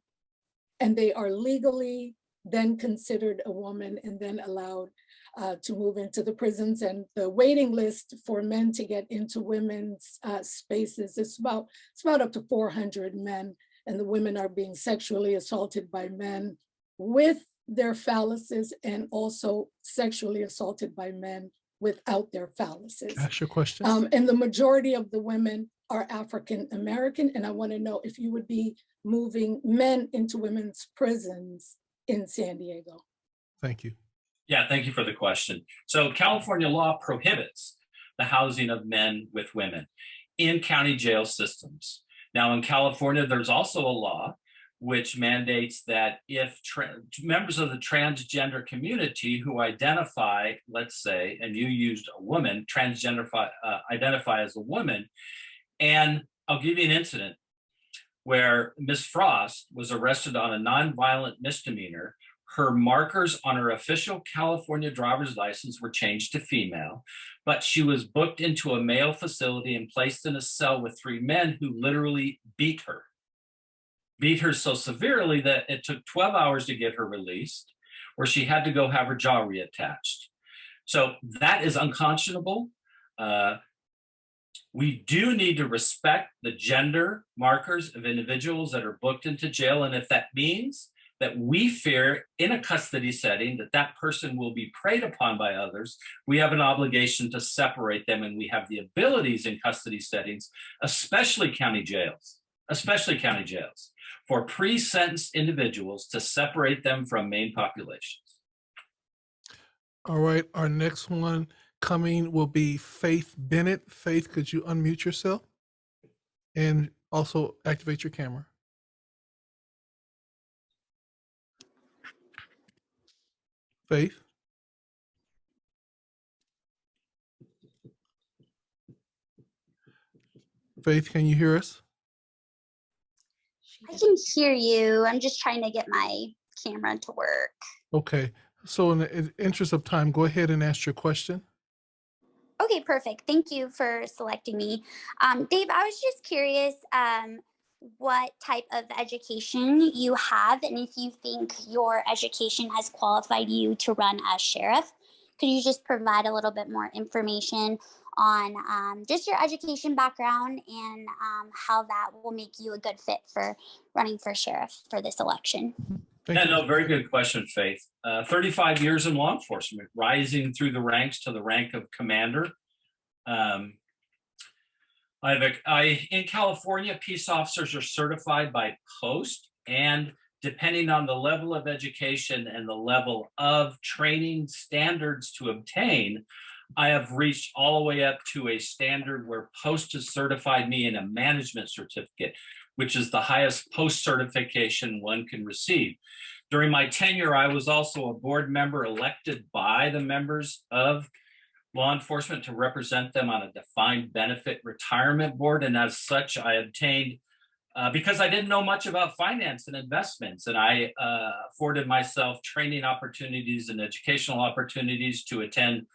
and they are legally then considered a woman and then allowed to move into the prisons. And the waiting list for men to get into women's spaces is about up to 400 men, and the women are being sexually assaulted by men with their phalluses and also sexually assaulted by men without their phalluses. Ask your question. And the majority of the women are African American, and I want to know if you would be moving men into women's prisons in San Diego. Thank you. Yeah, thank you for the question. So California law prohibits the housing of men with women in county jail systems. Now in California, there's also a law which mandates that if members of the transgender community who identify, let's say, and you used a woman, identify as a woman, and I'll give you an incident where Miss Frost was arrested on a nonviolent misdemeanor. Her markers on her official California driver's license were changed to female, but she was booked into a male facility and placed in a cell with 3 men who literally beat her so severely that it took 12 hours to get her released, where she had to go have her jaw reattached. So that is unconscionable. We do need to respect the gender markers of individuals that are booked into jail. And if that means that we fear in a custody setting that that person will be preyed upon by others, we have an obligation to separate them. And we have the abilities in custody settings, especially county jails, for pre-sentenced individuals to separate them from main populations. All right, our next one coming will be Faith Bennett. Faith, could you unmute yourself and also activate your camera? Faith? Faith, can you hear us? I can hear you. I'm just trying to get my camera to work. Okay, so in the interest of time, go ahead and ask your question. Okay, perfect. Thank you for selecting me. Dave, I was just curious what type of education you have and if you think your education has qualified you to run as sheriff. Could you just provide a little bit more information on just your education background and how that will make you a good fit for running for sheriff for this election? Very good question, Faith. 35 years in law enforcement, rising through the ranks to the rank of commander In California, peace officers are certified by post, and depending on the level of education and the level of training standards to obtain, I have reached all the way up to a standard where post has certified me in a management certificate, which is the highest post certification one can receive. During my tenure, I was also a board member elected by the members of law enforcement to represent them on a defined benefit retirement board. And as such, I obtained, because I didn't know much about finance and investments, and I afforded myself training opportunities and educational opportunities to attend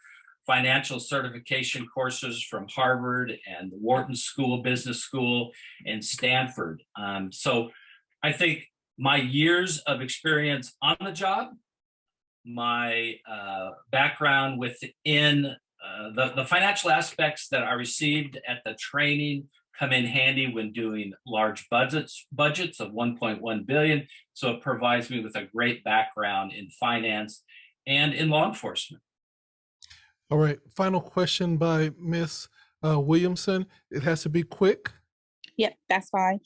financial certification courses from Harvard and the Wharton School, Business School, and Stanford. So I think my years of experience on the job, my background within the financial aspects that I received at the training come in handy when doing large budgets of 1.1 billion. So it provides me with a great background in finance and in law enforcement. All right, final question by Ms. Williamson. It has to be quick. Yep, that's fine.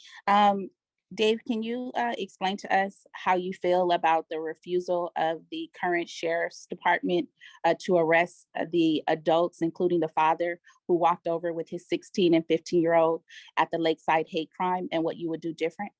Dave, can you explain to us how you feel about the refusal of the current sheriff's department to arrest the adults, including the father who walked over with his 16 and 15-year-old at the Lakeside hate crime, and what you would do different?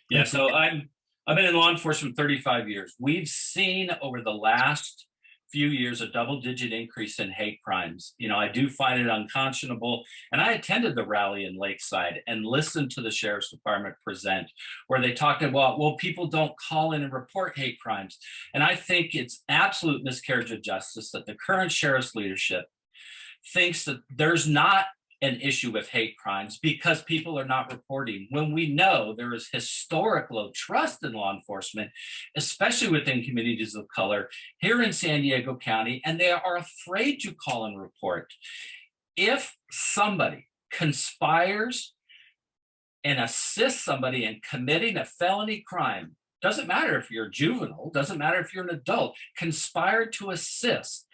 Yeah, so I've been in law enforcement 35 years. We've seen over the last few years a double-digit increase in hate crimes. You know, I do find it unconscionable. And I attended the rally in Lakeside and listened to the sheriff's department present, where they talked about, well, people don't call in and report hate crimes. And I think it's absolute miscarriage of justice that the current sheriff's leadership thinks that there's not an issue with hate crimes because people are not reporting, when we know there is historic low trust in law enforcement, especially within communities of color here in San Diego County, and they are afraid to call and report. If somebody conspires and assists somebody in committing a felony crime, doesn't matter if you're a juvenile, doesn't matter if you're an adult, conspire to assist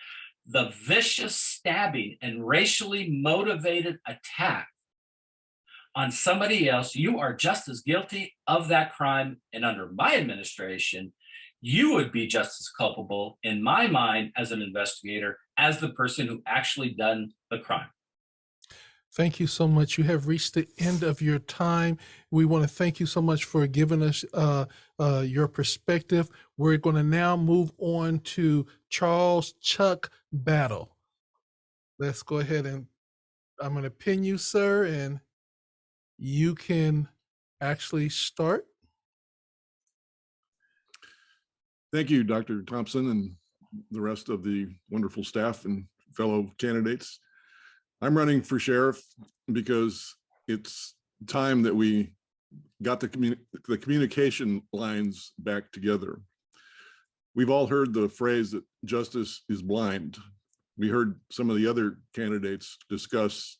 the vicious stabbing and racially motivated attack on somebody else, you are just as guilty of that crime. And under my administration, you would be just as culpable, in my mind, as an investigator, as the person who actually done the crime. Thank you so much. You have reached the end of your time. We want to thank you so much for giving us your perspective. We're going to now move on to Charles Chuck Battle. Let's go ahead and I'm going to pin you, sir, and you can actually start. Thank you, Dr. Thompson, and the rest of the wonderful staff and fellow candidates. I'm running for sheriff because it's time that we got the communication lines back together. We've all heard the phrase that justice is blind. We heard some of the other candidates discuss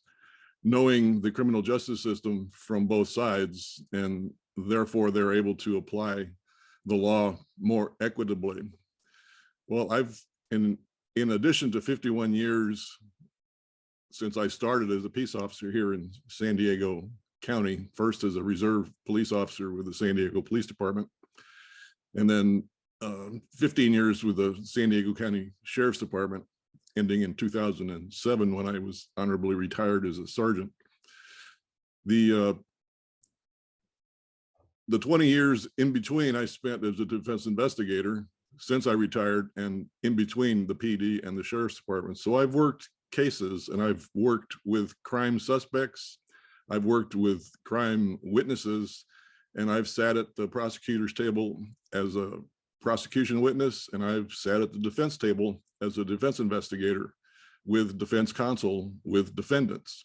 knowing the criminal justice system from both sides, and therefore they're able to apply the law more equitably. Well, I've, in addition to 51 years since I started as a peace officer here in San Diego County, first as a reserve police officer with the San Diego Police Department, and then 15 years with the San Diego County Sheriff's Department, ending in 2007 when I was honorably retired as a sergeant. The 20 years in between I spent as a defense investigator since I retired, and in between the PD and the Sheriff's Department. So I've worked cases, and I've worked with crime suspects, I've worked with crime witnesses, and I've sat at the prosecutor's table as a prosecution witness, and I've sat at the defense table as a defense investigator with defense counsel with defendants.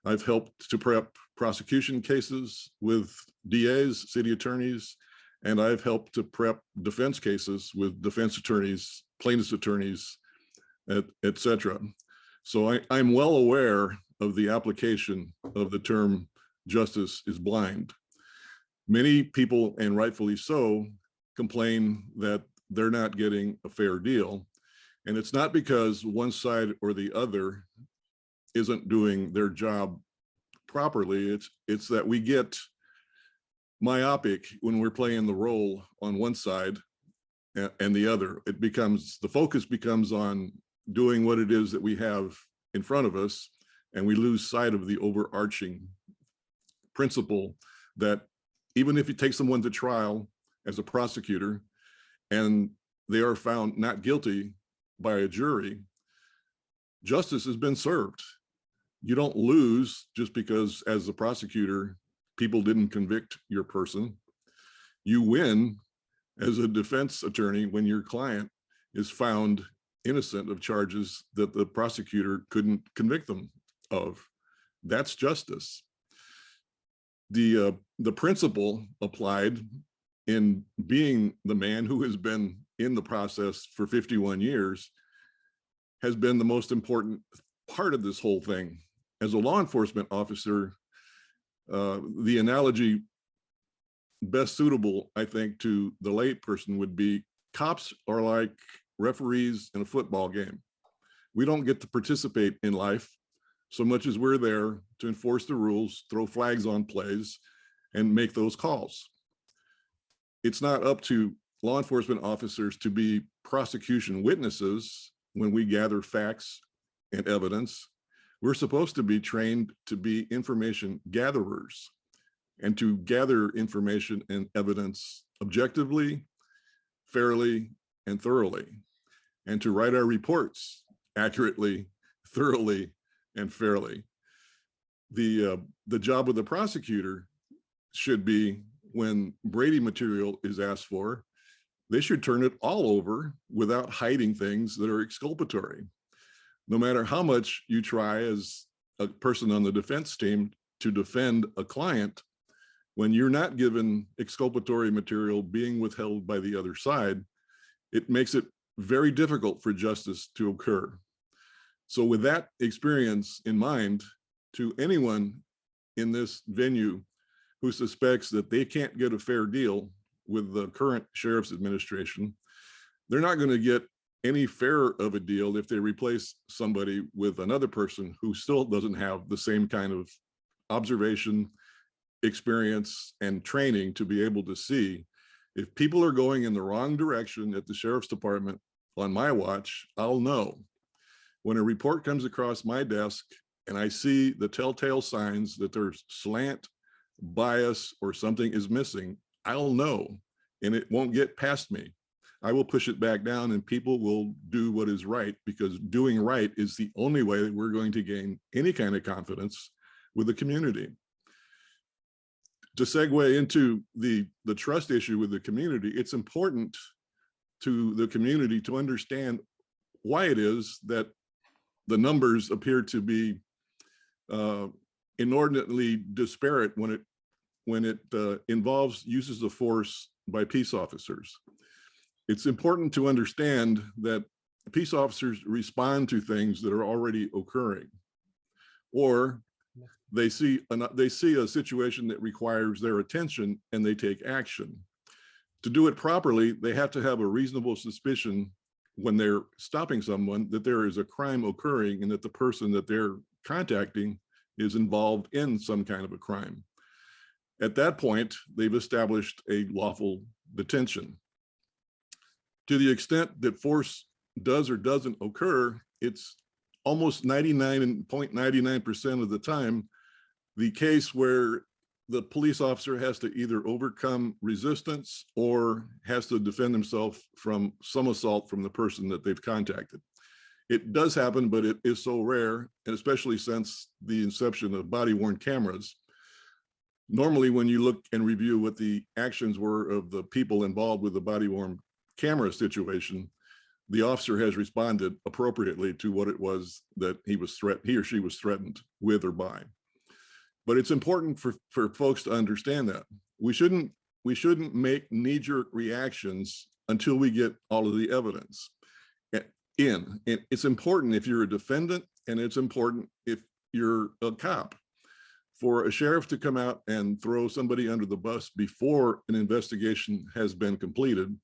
I've helped to prep prosecution cases with DAs, city attorneys, and I've helped to prep defense cases with defense attorneys, plaintiff's attorneys, etc. So I'm well aware of the application of the term justice is blind. Many people, and rightfully so, complain that they're not getting a fair deal. And it's not because one side or the other isn't doing their job properly. It's that we get myopic when we're playing the role on one side and the other. The focus becomes on doing what it is that we have in front of us, and we lose sight of the overarching principle that even if you take someone to trial as a prosecutor and they are found not guilty by a jury, justice has been served. You don't lose just because as a prosecutor, people didn't convict your person. You win as a defense attorney when your client is found innocent of charges that the prosecutor couldn't convict them of. That's justice. The principle applied in being the man who has been in the process for 51 years has been the most important part of this whole thing. As a law enforcement officer, the analogy best suitable, I think, to the lay person would be cops are like referees in a football game. We don't get to participate in life so much as we're there to enforce the rules, throw flags on plays, and make those calls. It's not up to law enforcement officers to be prosecution witnesses when we gather facts and evidence. We're supposed to be trained to be information gatherers and to gather information and evidence objectively, fairly, and thoroughly, and to write our reports accurately, thoroughly, and fairly. The job of the prosecutor should be, when Brady material is asked for, they should turn it all over without hiding things that are exculpatory. No matter how much you try as a person on the defense team to defend a client, when you're not given exculpatory material being withheld by the other side, it makes it very difficult for justice to occur. So with that experience in mind, to anyone in this venue who suspects that they can't get a fair deal with the current sheriff's administration, they're not going to get any fairer of a deal if they replace somebody with another person who still doesn't have the same kind of observation, experience, and training to be able to see if people are going in the wrong direction at the sheriff's department on my watch. I'll know. When a report comes across my desk and I see the telltale signs that there's slant, bias, or something is missing, I'll know, and it won't get past me. I will push it back down and people will do what is right, because doing right is the only way that we're going to gain any kind of confidence with the community. To segue into the trust issue with the community, it's important to the community to understand why it is that the numbers appear to be inordinately disparate when it involves uses of force by peace officers. It's important to understand that peace officers respond to things that are already occurring, or they see a situation that requires their attention and they take action. To do it properly, they have to have a reasonable suspicion when they're stopping someone that there is a crime occurring and that the person that they're contacting is involved in some kind of a crime. At that point, they've established a lawful detention. To the extent that force does or doesn't occur, it's almost 99.99% of the time the case where the police officer has to either overcome resistance or has to defend himself from some assault from the person that they've contacted. It does happen, but it is so rare, and especially since the inception of body-worn cameras. Normally, when you look and review what the actions were of the people involved with the body-worn camera situation, the officer has responded appropriately to what it was that he or she was threatened with or by. But it's important for folks to understand that we shouldn't make knee-jerk reactions until we get all of the evidence in. It's important if you're a defendant, and it's important if you're a cop. For a sheriff to come out and throw somebody under the bus before an investigation has been completed,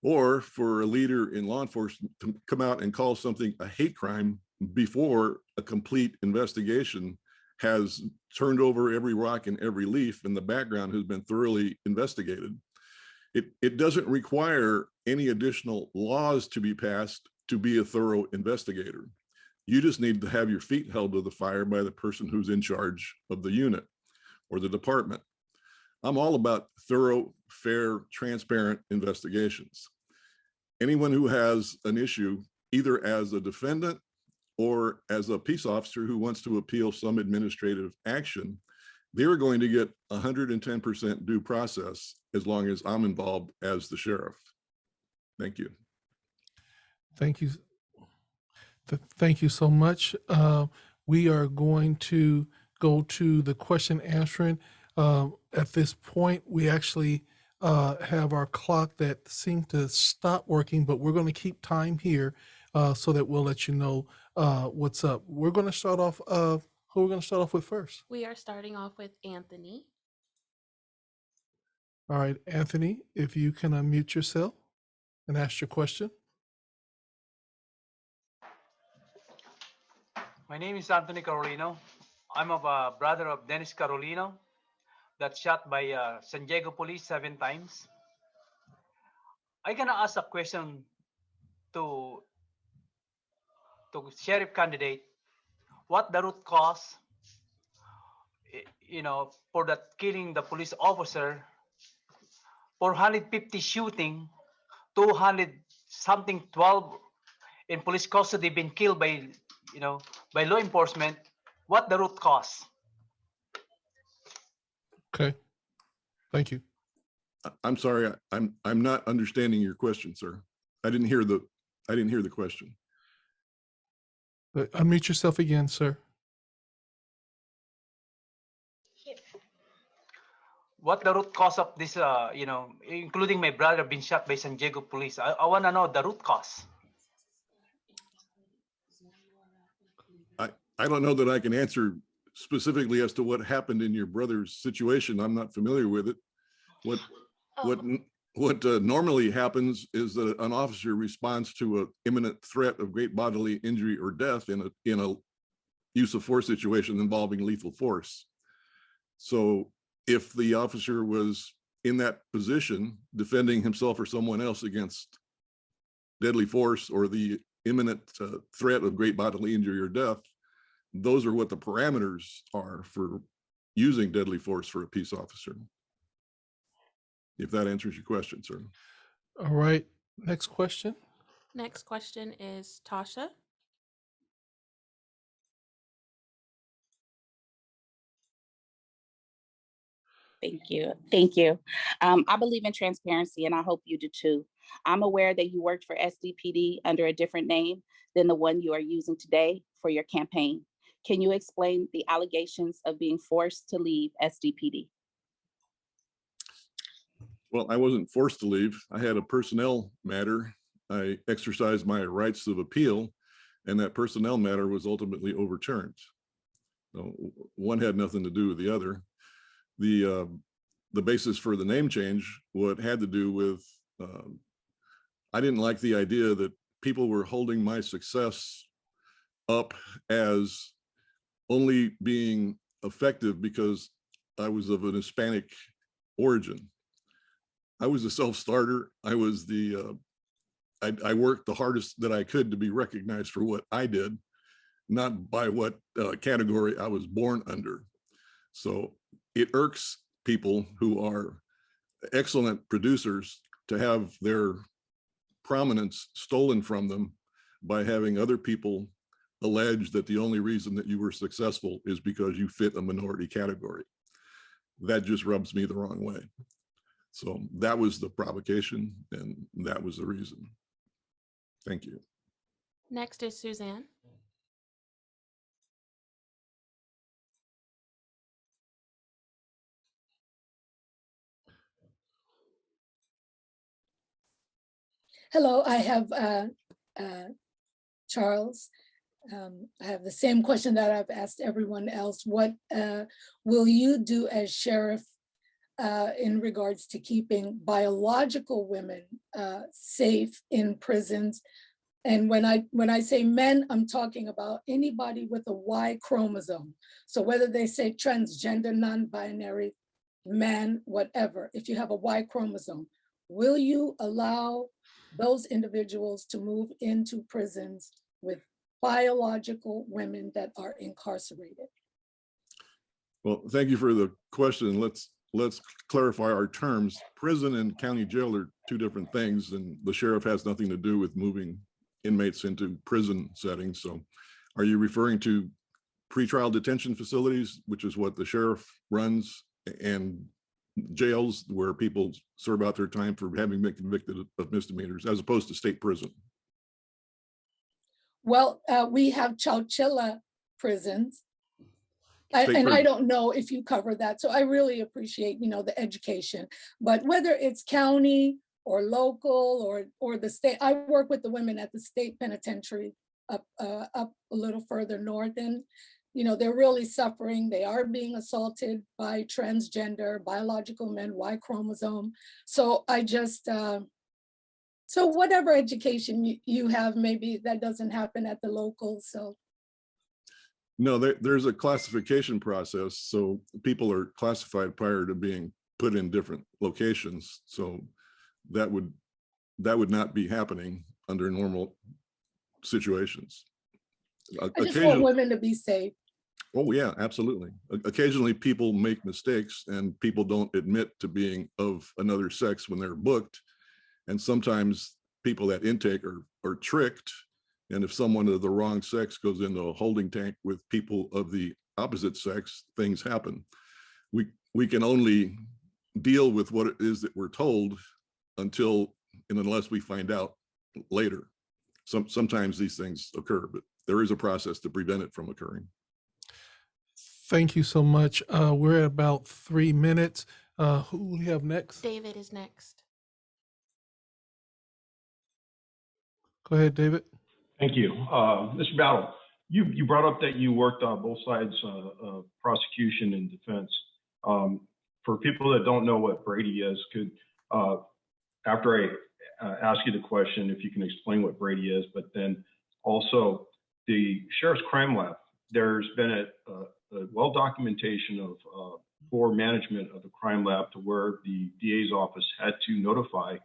or for a leader in law enforcement to come out and call something a hate crime before a complete investigation has turned over every rock and every leaf, and the background has been thoroughly investigated. It doesn't require any additional laws to be passed to be a thorough investigator. You just need to have your feet held to the fire by the person who's in charge of the unit or the department. I'm all about thorough, fair, transparent investigations. Anyone who has an issue, either as a defendant or as a peace officer who wants to appeal some administrative action, they're going to get 110% due process as long as I'm involved as the sheriff. Thank you. Thank you. Thank you so much. We are going to go to the question answering. At this point, we actually have our clock that seemed to stop working, but we're going to keep time here so that we'll let you know what's up. We're going to start off. Who we're going to start off with first? We are starting off with Anthony. All right, Anthony, if you can unmute yourself and ask your question. My name is Anthony Carolino. I'm a brother of Dennis Carolino that shot by San Diego police 7 times. I gonna ask a question to sheriff candidate. What the root cause, for that killing the police officer, 450 shooting, 200 something 12 in police custody been killed by, by law enforcement. What the root cause? Okay, thank you. I'm sorry, I'm not understanding your question, sir. I didn't hear the question. But unmute yourself again, sir. What the root cause of this, including my brother being shot by San Diego police? I want to know the root cause. I don't know that I can answer specifically as to what happened in your brother's situation. I'm not familiar with it. What normally happens is that an officer responds to an imminent threat of great bodily injury or death in a use of force situation involving lethal force. So if the officer was in that position defending himself or someone else against deadly force or the imminent threat of great bodily injury or death, those are what the parameters are for using deadly force for a peace officer. If that answers your question, sir. All right, next question. Next question is Tasha. Thank you. Thank you. I believe in transparency, and I hope you do too. I'm aware that you worked for SDPD under a different name than the one you are using today for your campaign. Can you explain the allegations of being forced to leave SDPD? Well, I wasn't forced to leave. I had a personnel matter. I exercised my rights of appeal, and that personnel matter was ultimately overturned. So one had nothing to do with the other. The basis for the name change, what had to do with, I didn't like the idea that people were holding my success up as only being effective because I was of an Hispanic origin. I was a self-starter. I was I worked the hardest that I could to be recognized for what I did, not by what category I was born under. So it irks people who are excellent producers to have their prominence stolen from them by having other people allege that the only reason that you were successful is because you fit a minority category. That just rubs me the wrong way. So that was the provocation, and that was the reason. Thank you. Next is Suzanne. Hello, I have Charles. I have the same question that I've asked everyone else. What will you do as sheriff in regards to keeping biological women safe in prisons And when I say men, I'm talking about anybody with a Y chromosome. So whether they say transgender, non-binary, man, whatever, if you have a Y chromosome, will you allow those individuals to move into prisons with biological women that are incarcerated? Well, thank you for the question. Let's clarify our terms. Prison and county jail are two different things, and the sheriff has nothing to do with moving inmates into prison settings. So are you referring to pretrial detention facilities, which is what the sheriff runs, and jails where people serve out their time for having been convicted of misdemeanors, as opposed to state prison? Well, we have Chowchilla prisons. And I don't know if you cover that. So I really appreciate, the education, but whether it's county or local or the state, I work with the women at the state penitentiary up a little further north, and they're really suffering. They are being assaulted by transgender, biological men, Y chromosome. So I just, so whatever education you have, maybe that doesn't happen at the local. So. No, there's a classification process. So people are classified prior to being put in different locations. So that would not be happening under normal situations. I just want women to be safe. Oh yeah, absolutely. Occasionally people make mistakes and people don't admit to being of another sex when they're booked. And sometimes people at intake are tricked. And if someone of the wrong sex goes into a holding tank with people of the opposite sex, things happen. We can only deal with what it is that we're told until and unless we find out later. Sometimes these things occur, but there is a process to prevent it from occurring. Thank you so much. We're at about 3 minutes. Who will we have next? David is next. Go ahead, David. Thank you. Mr. Battle, you brought up that you worked on both sides of prosecution and defense. For people that don't know what Brady is, after I ask you the question, if you can explain what Brady is, but then also the Sheriff's Crime Lab, there's been a well documentation of poor management of the crime lab to where the DA's office had to notify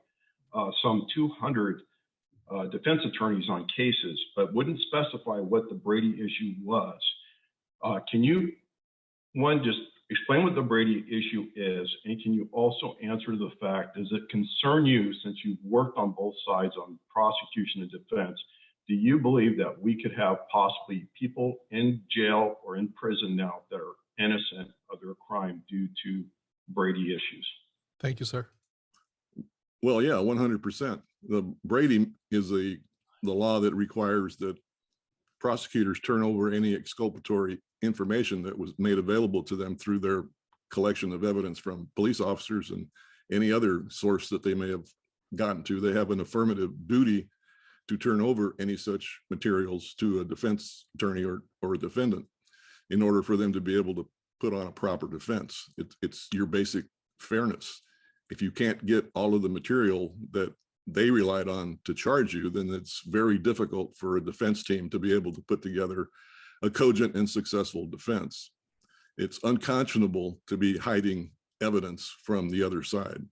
some 200 defense attorneys on cases, but wouldn't specify what the Brady issue was. Can you, one, just explain what the Brady issue is, and can you also answer the fact, does it concern you, since you've worked on both sides on prosecution and defense, do you believe that we could have possibly people in jail or in prison now that are innocent of their crime due to Brady issues? Thank you, sir. Well, yeah, 100%. The Brady is the law that requires that prosecutors turn over any exculpatory information that was made available to them through their collection of evidence from police officers and any other source that they may have gotten to. They have an affirmative duty to turn over any such materials to a defense attorney or a defendant in order for them to be able to put on a proper defense. It's your basic fairness. If you can't get all of the material that they relied on to charge you, then it's very difficult for a defense team to be able to put together a cogent and successful defense. It's unconscionable to be hiding evidence from the other side.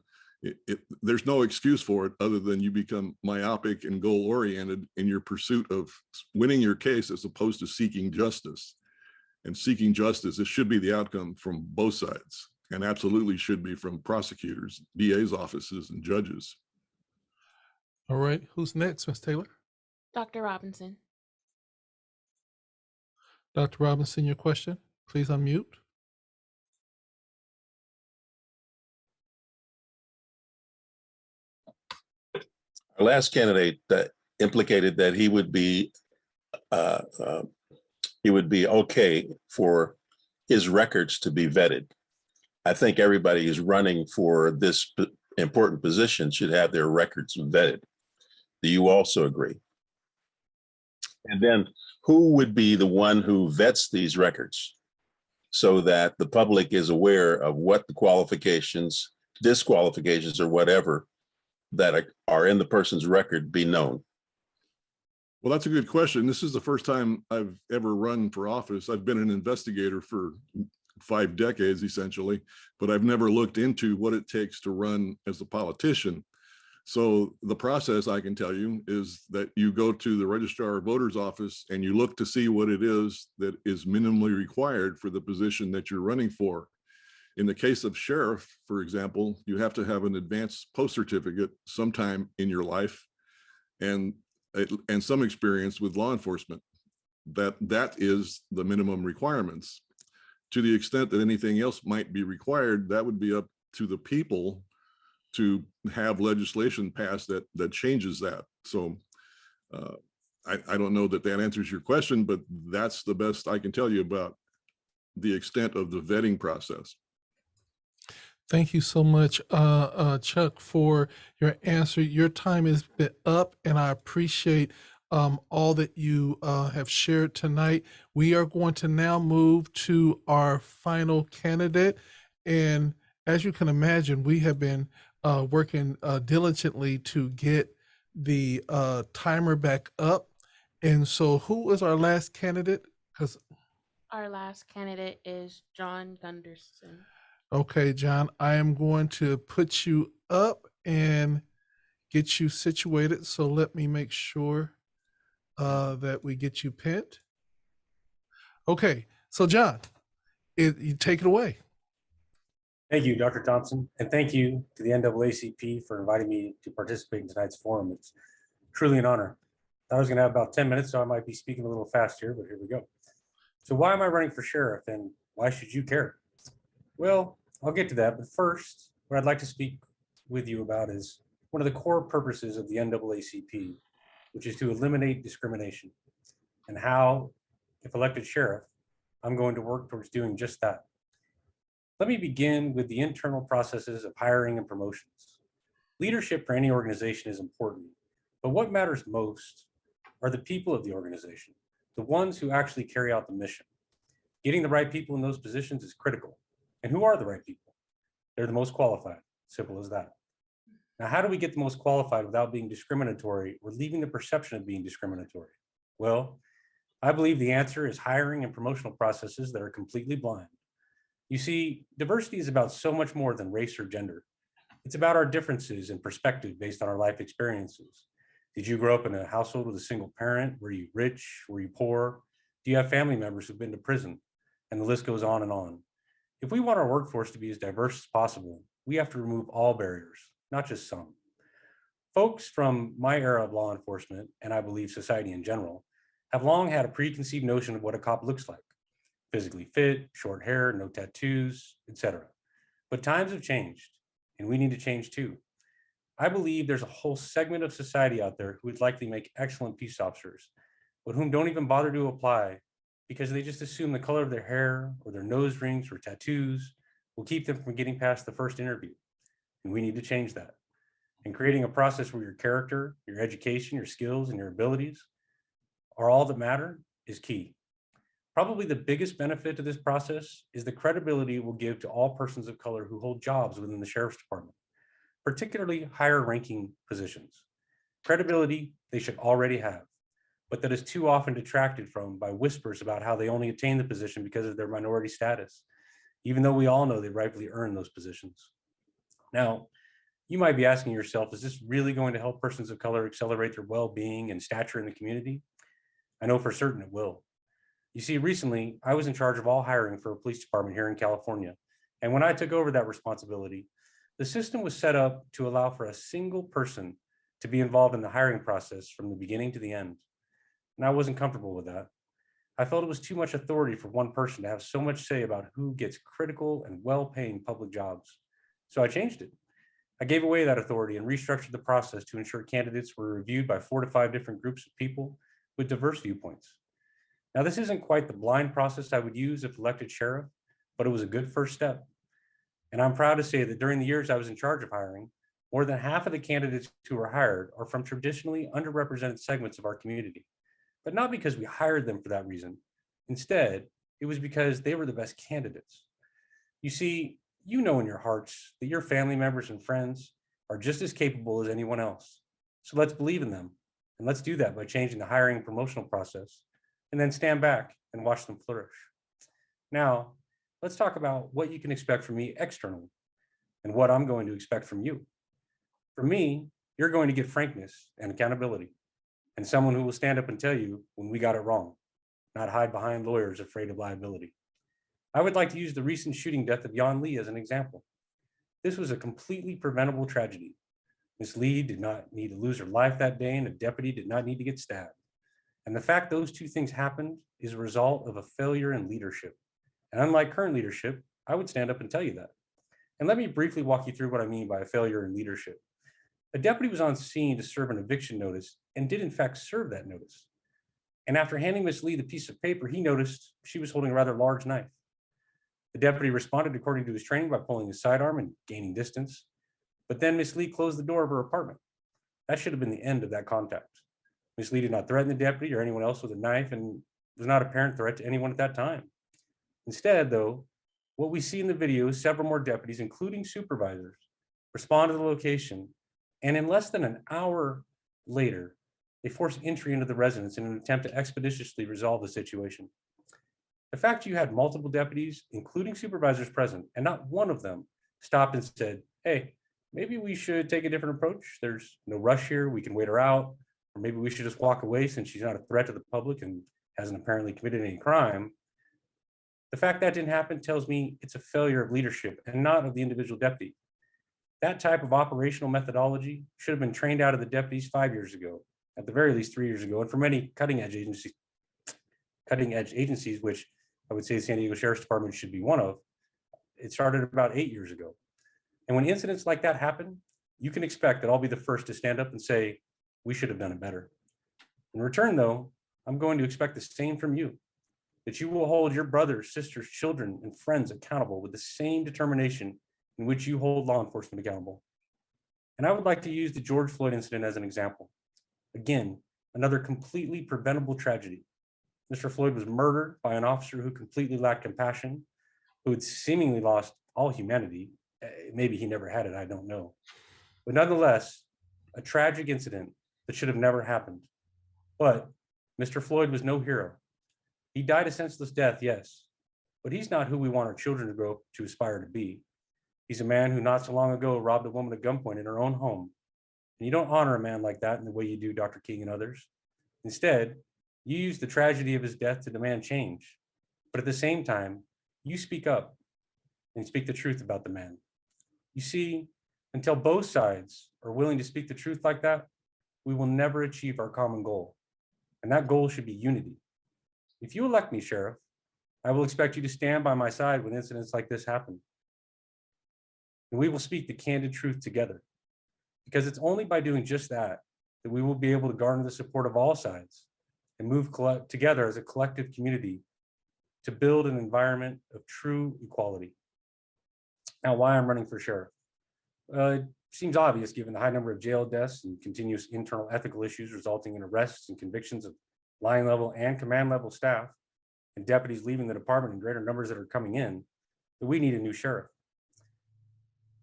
There's no excuse for it other than you become myopic and goal-oriented in your pursuit of winning your case as opposed to seeking justice. And seeking justice, it should be the outcome from both sides, and absolutely should be from prosecutors, DA's offices, and judges. All right, who's next, Ms. Taylor? Dr. Robinson. Dr. Robinson, your question, please unmute. Our last candidate implicated that he would be okay for his records to be vetted. I think everybody who's running for this important position should have their records vetted. Do you also agree? And then who would be the one who vets these records so that the public is aware of what the qualifications, disqualifications, or whatever that are in the person's record be known? Well, that's a good question. This is the first time I've ever run for office. I've been an investigator for 5 decades, essentially, but I've never looked into what it takes to run as a politician. So the process, I can tell you, is that you go to the registrar of voters office and you look to see what it is that is minimally required for the position that you're running for. In the case of sheriff, for example, you have to have an advanced post certificate sometime in your life and some experience with law enforcement. That is the minimum requirements. To the extent that anything else might be required, that would be up to the people to have legislation passed that changes that. So I don't know that answers your question, but that's the best I can tell you about the extent of the vetting process. Thank you so much, Chuck, for your answer. Your time has been up, and I appreciate all that you have shared tonight. We are going to now move to our final candidate. And as you can imagine, we have been working diligently to get the timer back up. And so who is our last candidate? Because Our last candidate is John Gunderson. okay, John, I am going to put you up and get you situated. So let me make sure that we get you pinned. Okay, so John, you take it away. Thank you, Dr. Thompson, and thank you to the NAACP for inviting me to participate in tonight's forum. It's truly an honor. I was going to have about 10 minutes, so I might be speaking a little fast here, but here we go. So why am I running for sheriff, and why should you care? Well, I'll get to that, but first, what I'd like to speak with you about is one of the core purposes of the NAACP, which is to eliminate discrimination, and how, if elected sheriff, I'm going to work towards doing just that. Let me begin with the internal processes of hiring and promotions. Leadership for any organization is important, but what matters most are the people of the organization, the ones who actually carry out the mission. Getting the right people in those positions is critical. And who are the right people? They're the most qualified, simple as that. Now, how do we get the most qualified without being discriminatory or leaving the perception of being discriminatory? Well, I believe the answer is hiring and promotional processes that are completely blind. You see, diversity is about so much more than race or gender. It's about our differences in perspective based on our life experiences. Did you grow up in a household with a single parent? Were you rich? Were you poor? Do you have family members who've been to prison? And the list goes on and on. If we want our workforce to be as diverse as possible, we have to remove all barriers, not just some. Folks from my era of law enforcement, and I believe society in general, have long had a preconceived notion of what a cop looks like. Physically fit, short hair, no tattoos, etc. But times have changed, and we need to change too. I believe there's a whole segment of society out there who would likely make excellent peace officers, but whom don't even bother to apply because they just assume the color of their hair or their nose rings or tattoos will keep them from getting past the first interview. And we need to change that. And creating a process where your character, your education, your skills, and your abilities are all that matter is key. Probably the biggest benefit to this process is the credibility it will give to all persons of color who hold jobs within the Sheriff's Department, particularly higher ranking positions. Credibility they should already have, but that is too often detracted from by whispers about how they only attain the position because of their minority status, even though we all know they rightfully earn those positions. Now, you might be asking yourself, is this really going to help persons of color accelerate their well-being and stature in the community? I know for certain it will. You see, recently, I was in charge of all hiring for a police department here in California. And when I took over that responsibility, the system was set up to allow for a single person to be involved in the hiring process from the beginning to the end. And I wasn't comfortable with that. I felt it was too much authority for one person to have so much say about who gets critical and well-paying public jobs. So I changed it. I gave away that authority and restructured the process to ensure candidates were reviewed by 4 to 5 different groups of people with diverse viewpoints. Now, this isn't quite the blind process I would use if elected sheriff, but it was a good first step. And I'm proud to say that during the years I was in charge of hiring, more than half of the candidates who were hired are from traditionally underrepresented segments of our community, but not because we hired them for that reason. Instead, it was because they were the best candidates. You see, you know in your hearts that your family members and friends are just as capable as anyone else. So let's believe in them And let's do that by changing the hiring and promotional process, and then stand back and watch them flourish. Now, let's talk about what you can expect from me externally and what I'm going to expect from you. For me, you're going to get frankness and accountability, and someone who will stand up and tell you when we got it wrong, not hide behind lawyers afraid of liability. I would like to use the recent shooting death of Yan Lee as an example. This was a completely preventable tragedy. Ms. Lee did not need to lose her life that day, and a deputy did not need to get stabbed. And the fact those two things happened is a result of a failure in leadership. And unlike current leadership, I would stand up and tell you that. And let me briefly walk you through what I mean by a failure in leadership. A deputy was on scene to serve an eviction notice and did in fact serve that notice. And after handing Ms. Lee the piece of paper, he noticed she was holding a rather large knife. The deputy responded according to his training by pulling his sidearm and gaining distance. But then Ms. Lee closed the door of her apartment. That should have been the end of that contact. Ms. Lee did not threaten the deputy or anyone else with a knife and was not a apparent threat to anyone at that time. Instead, though, what we see in the video is several more deputies, including supervisors, respond to the location, and in less than an hour later, they force entry into the residence in an attempt to expeditiously resolve the situation. The fact you had multiple deputies, including supervisors present, and not one of them stopped and said, hey, maybe we should take a different approach. There's no rush here. We can wait her out. Or maybe we should just walk away since she's not a threat to the public and hasn't apparently committed any crime. The fact that didn't happen tells me it's a failure of leadership and not of the individual deputy. That type of operational methodology should have been trained out of the deputies 5 years ago, at the very least 3 years ago, and for many cutting edge agencies, which I would say the San Diego Sheriff's Department should be one of. It started about 8 years ago. And when incidents like that happen, you can expect that I'll be the first to stand up and say, we should have done it better. In return, though, I'm going to expect the same from you, that you will hold your brothers, sisters, children, and friends accountable with the same determination in which you hold law enforcement accountable. And I would like to use the George Floyd incident as an example. Again, another completely preventable tragedy. Mr. Floyd was murdered by an officer who completely lacked compassion, who had seemingly lost all humanity. Maybe he never had it, I don't know. But nonetheless, a tragic incident that should have never happened. But Mr. Floyd was no hero. He died a senseless death, yes, but he's not who we want our children to grow up to aspire to be. He's a man who not so long ago robbed a woman at gunpoint in her own home. And you don't honor a man like that in the way you do Dr. King and others. Instead, you use the tragedy of his death to demand change. But at the same time, you speak up and speak the truth about the man. You see, until both sides are willing to speak the truth like that, we will never achieve our common goal. And that goal should be unity. If you elect me, Sheriff, I will expect you to stand by my side when incidents like this happen. And we will speak the candid truth together. Because it's only by doing just that that we will be able to garner the support of all sides and move together as a collective community to build an environment of true equality. Now, why I'm running for sheriff? It seems obvious given the high number of jail deaths and continuous internal ethical issues resulting in arrests and convictions of line level and command level staff and deputies leaving the department in greater numbers that are coming in, that we need a new sheriff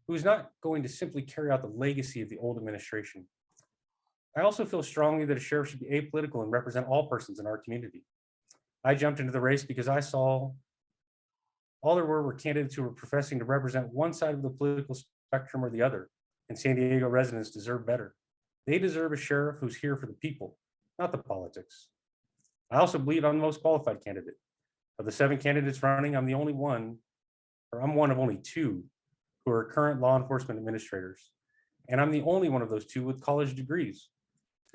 who's not going to simply carry out the legacy of the old administration. I also feel strongly that a sheriff should be apolitical and represent all persons in our community. I jumped into the race because I saw all there were candidates who were professing to represent one side of the political spectrum or the other, and San Diego residents deserve better. They deserve a sheriff who's here for the people, not the politics. I also believe I'm the most qualified candidate. Of the 7 candidates running, I'm one of only 2 who are current law enforcement administrators. And I'm the only one of those 2 with college degrees.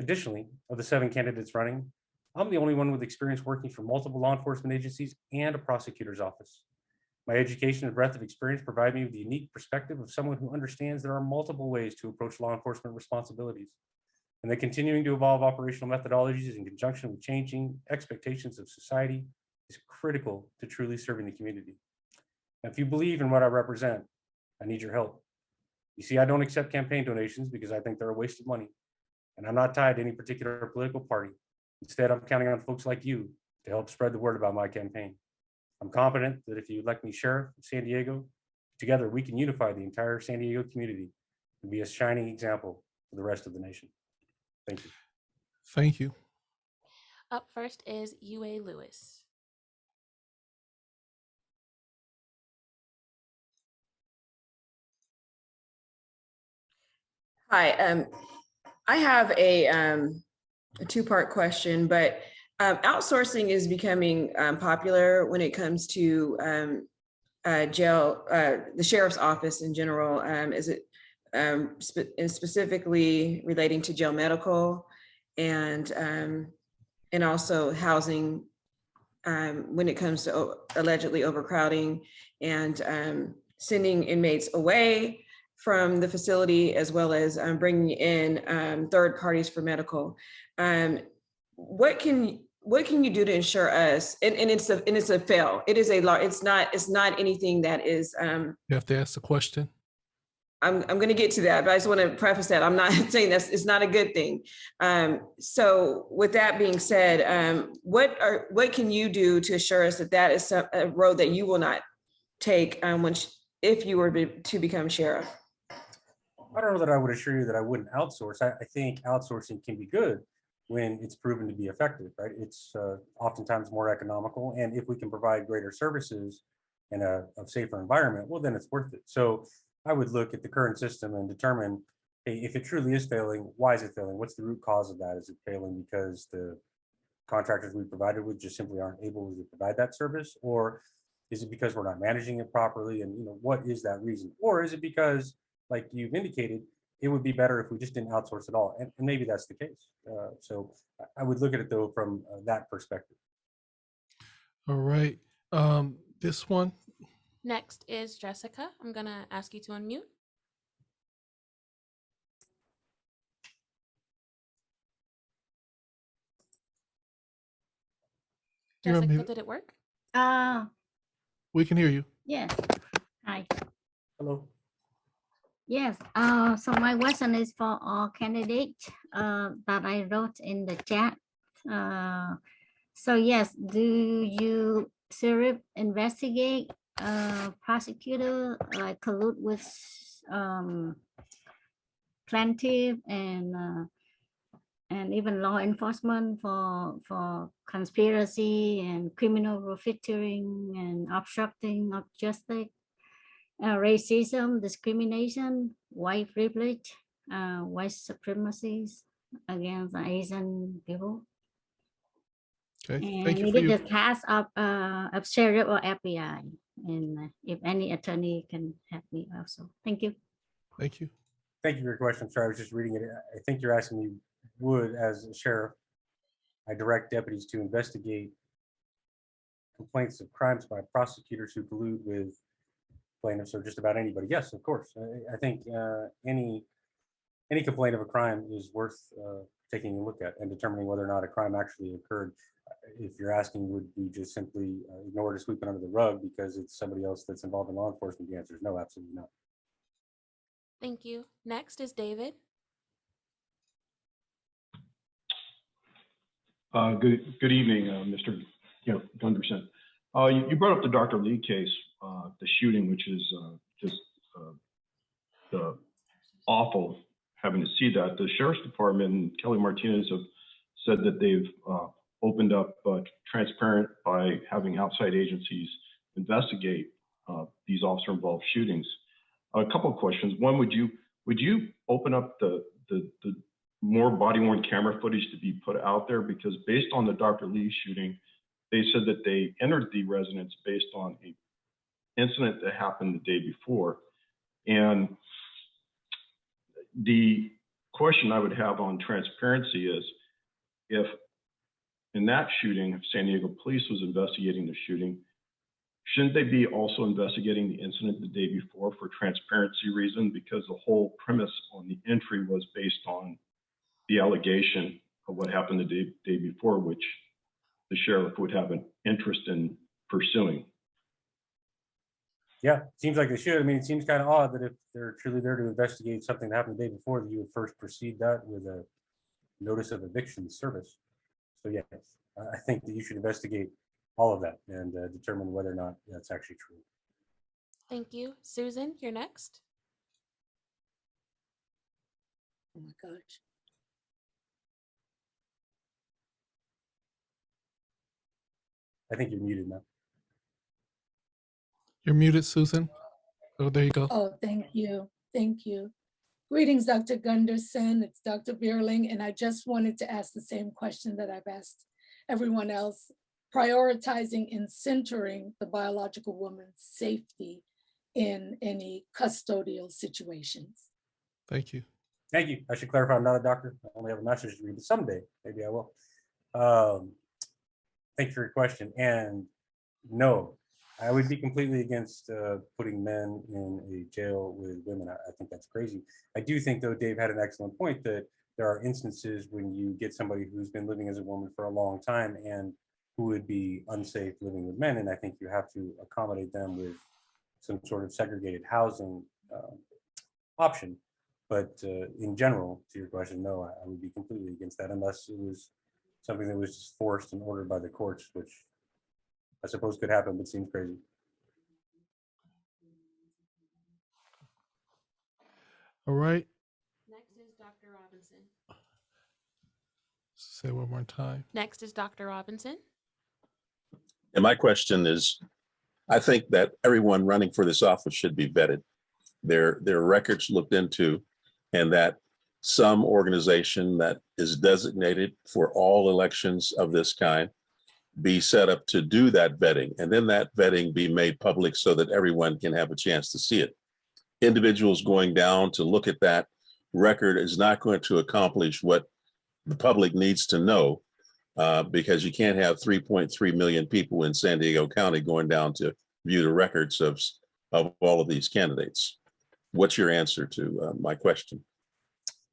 Additionally, of the 7 candidates running, I'm the only one with experience working for multiple law enforcement agencies and a prosecutor's office. My education and breadth of experience provide me with the unique perspective of someone who understands there are multiple ways to approach law enforcement responsibilities, and that continuing to evolve operational methodologies in conjunction with changing expectations of society is critical to truly serving the community. Now, if you believe in what I represent, I need your help. You see, I don't accept campaign donations because I think they're a waste of money, and I'm not tied to any particular political party. Instead, I'm counting on folks like you to help spread the word about my campaign. I'm confident that if you elect me sheriff of San Diego, together we can unify the entire San Diego community and be a shining example for the rest of the nation. Thank you. Thank you. Up first is UA Lewis. Hi, I have a two-part question, but outsourcing is becoming popular when it comes to jail, the sheriff's office in general. Is it and specifically relating to jail medical and also housing when it comes to allegedly overcrowding and sending inmates away from the facility, as well as bringing in third parties for medical. What can you do to ensure us? And it's a fail. It is it's not anything that is. You have to ask the question. I'm going to get to that, but I just want to preface that I'm not saying it's not a good thing. So with that being said, what can you do to assure us that that is a road that you will not take if you were to become sheriff? I don't know that I would assure you that I wouldn't outsource. I think outsourcing can be good when it's proven to be effective, right? It's oftentimes more economical. And if we can provide greater services in a safer environment, well, then it's worth it. So I would look at the current system and determine, hey, if it truly is failing, why is it failing? What's the root cause of that? Is it failing because the contractors we provided with just simply aren't able to provide that service? Or is it because we're not managing it properly? And what is that reason? Or is it because, like you've indicated, it would be better if we just didn't outsource at all? And maybe that's the case. So I would look at it though from that perspective. All right. This one. Next is Jessica. I'm going to ask you to unmute. You're Jessica, unmuted. did it work? We can hear you. Yes. Hi. Hello. Yes. So my question is for all candidates that I wrote in the chat. So yes, do you serve, investigate, prosecutor, like collude with plaintiff and even law enforcement for conspiracy and criminal profiteering and obstructing of justice, racism, discrimination, white privilege, white supremacies against Asian people? Okay, and thank you for maybe your. the task of sheriff or FBI, and if any attorney can help me also. Thank you. Thank you. Thank you for your question. Sorry, I was just reading it. I think you're asking me, would, as a sheriff, I direct deputies to investigate complaints of crimes by prosecutors who collude with plaintiffs or just about anybody? Yes, of course. I think any complaint of a crime is worth taking a look at and determining whether or not a crime actually occurred. If you're asking, would we just simply ignore it or sweep it under the rug because it's somebody else that's involved in law enforcement? The answer is no, absolutely not. Thank you. Next is David. Good evening, Mr. Gunderson. You brought up the Dr. Lee case, the shooting, which is just awful having to see that. The Sheriff's Department and Kelly Martinez have said that they've opened up transparent by having outside agencies investigate these officer-involved shootings. A couple of questions. One, would you open up the more body-worn camera footage to be put out there? Because based on the Dr. Lee shooting, they said that they entered the residence based on an incident that happened the day before. And the question I would have on transparency is, if in that shooting, if San Diego police was investigating the shooting, shouldn't they be also investigating the incident the day before for transparency reason? Because the whole premise on the entry was based on the allegation of what happened the day before, which the sheriff would have an interest in pursuing. Yeah, seems like they should. I mean, it seems kind of odd that if they're truly there to investigate something that happened the day before, that you would first precede that with a notice of eviction service. So yes, I think that you should investigate all of that and determine whether or not that's actually true. Thank you. Susan, you're next. Oh my gosh. think you're muted now. You're muted, Susan. Oh, there you go. Oh, thank you. Thank you. Greetings, Dr. Gunderson. It's Dr. Bierling, and I just wanted to ask the same question that I've asked everyone else, prioritizing and centering the biological woman's safety in any custodial situations. Thank you. Thank you. I should clarify, I'm not a doctor. I only have a master's degree, but someday maybe I will. Thank you for your question. And no, I would be completely against putting men in a jail with women. I think that's crazy. I do think, though, Dave had an excellent point that there are instances when you get somebody who's been living as a woman for a long time and who would be unsafe living with men. And I think you have to accommodate them with some sort of segregated housing option. But in general, to your question, no, I would be completely against that unless it was something that was just forced and ordered by the courts, which I suppose could happen, but seems crazy. All right. Next is Dr. Robinson. Say one more time. Next is Dr. Robinson. And my question is, I think that everyone running for this office should be vetted. Their records looked into, and that some organization that is designated for all elections of this kind be set up to do that vetting, and then that vetting be made public so that everyone can have a chance to see it. Individuals going down to look at that record is not going to accomplish what the public needs to know, because you can't have 3.3 million people in San Diego County going down to view the records of all of these candidates. What's your answer to my question?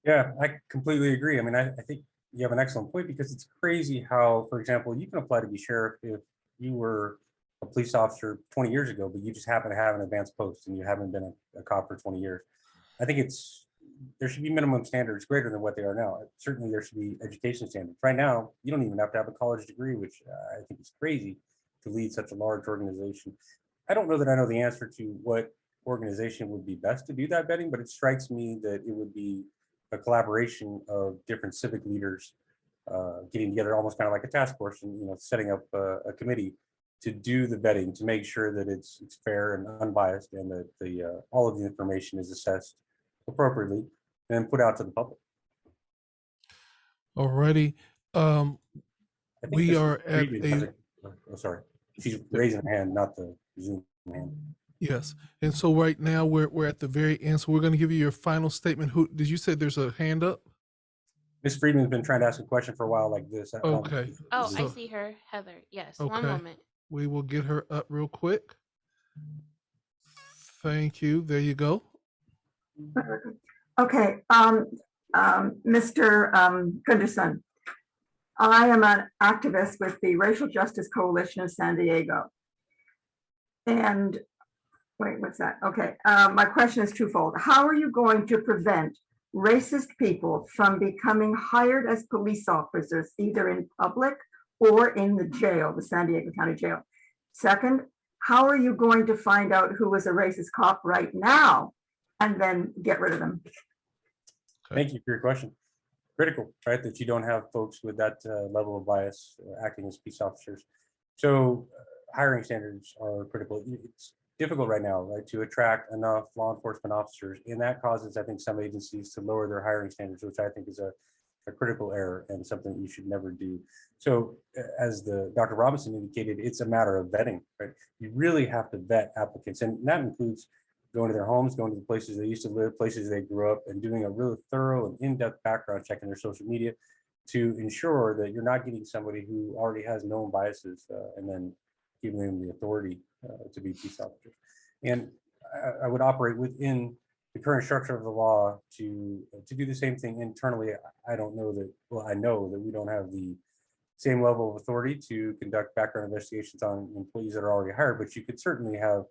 Yeah, I completely agree. I mean, I think you have an excellent point, because it's crazy how, for example, you can apply to be sheriff if you were a police officer 20 years ago, but you just happen to have an advanced post and you haven't been a cop for 20 years. I think there should be minimum standards greater than what they are now. Certainly there should be education standards. Right now, you don't even have to have a college degree, which I think is crazy to lead such a large organization. I don't know that I know the answer to what organization would be best to do that vetting, but it strikes me that it would be a collaboration of different civic leaders getting together, almost kind of like a task force, and setting up a committee to do the vetting, to make sure that it's fair and unbiased, and that all of the information is assessed appropriately and put out to the public. Alrighty. We are at sorry, she's raising her hand, not the Zoom hand. Yes, and so right now we're at the very end, so we're going to give you your final statement. Who did you say there's a hand up? Ms. Friedman's been trying to ask a question for a while like this. Okay. Oh, I see her, Heather. Yes, one moment. We will get her up real quick. Thank you. There you go. Okay, Mr. Gunderson, I am an activist with the Racial Justice Coalition of San Diego. And wait, what's that? Okay, my question is twofold. How are you going to prevent racist people from becoming hired as police officers, either in public or in the jail, the San Diego County Jail? Second, how are you going to find out who is a racist cop right now and then get rid of them? Thank you for your question. Critical, right? That you don't have folks with that level of bias acting as peace officers. So hiring standards are critical. It's difficult right now, right, to attract enough law enforcement officers, and that causes, I think, some agencies to lower their hiring standards, which I think is a critical error and something you should never do. So as Dr. Robinson indicated, it's a matter of vetting, right? You really have to vet applicants, and that includes going to their homes, going to the places they used to live, places they grew up, and doing a really thorough and in-depth background check in their social media to ensure that you're not getting somebody who already has known biases and then giving them the authority to be peace officers. And I would operate within the current structure of the law to do the same thing internally. I don't know that, well, I know that we don't have the same level of authority to conduct background investigations on employees that are already hired, but you could certainly have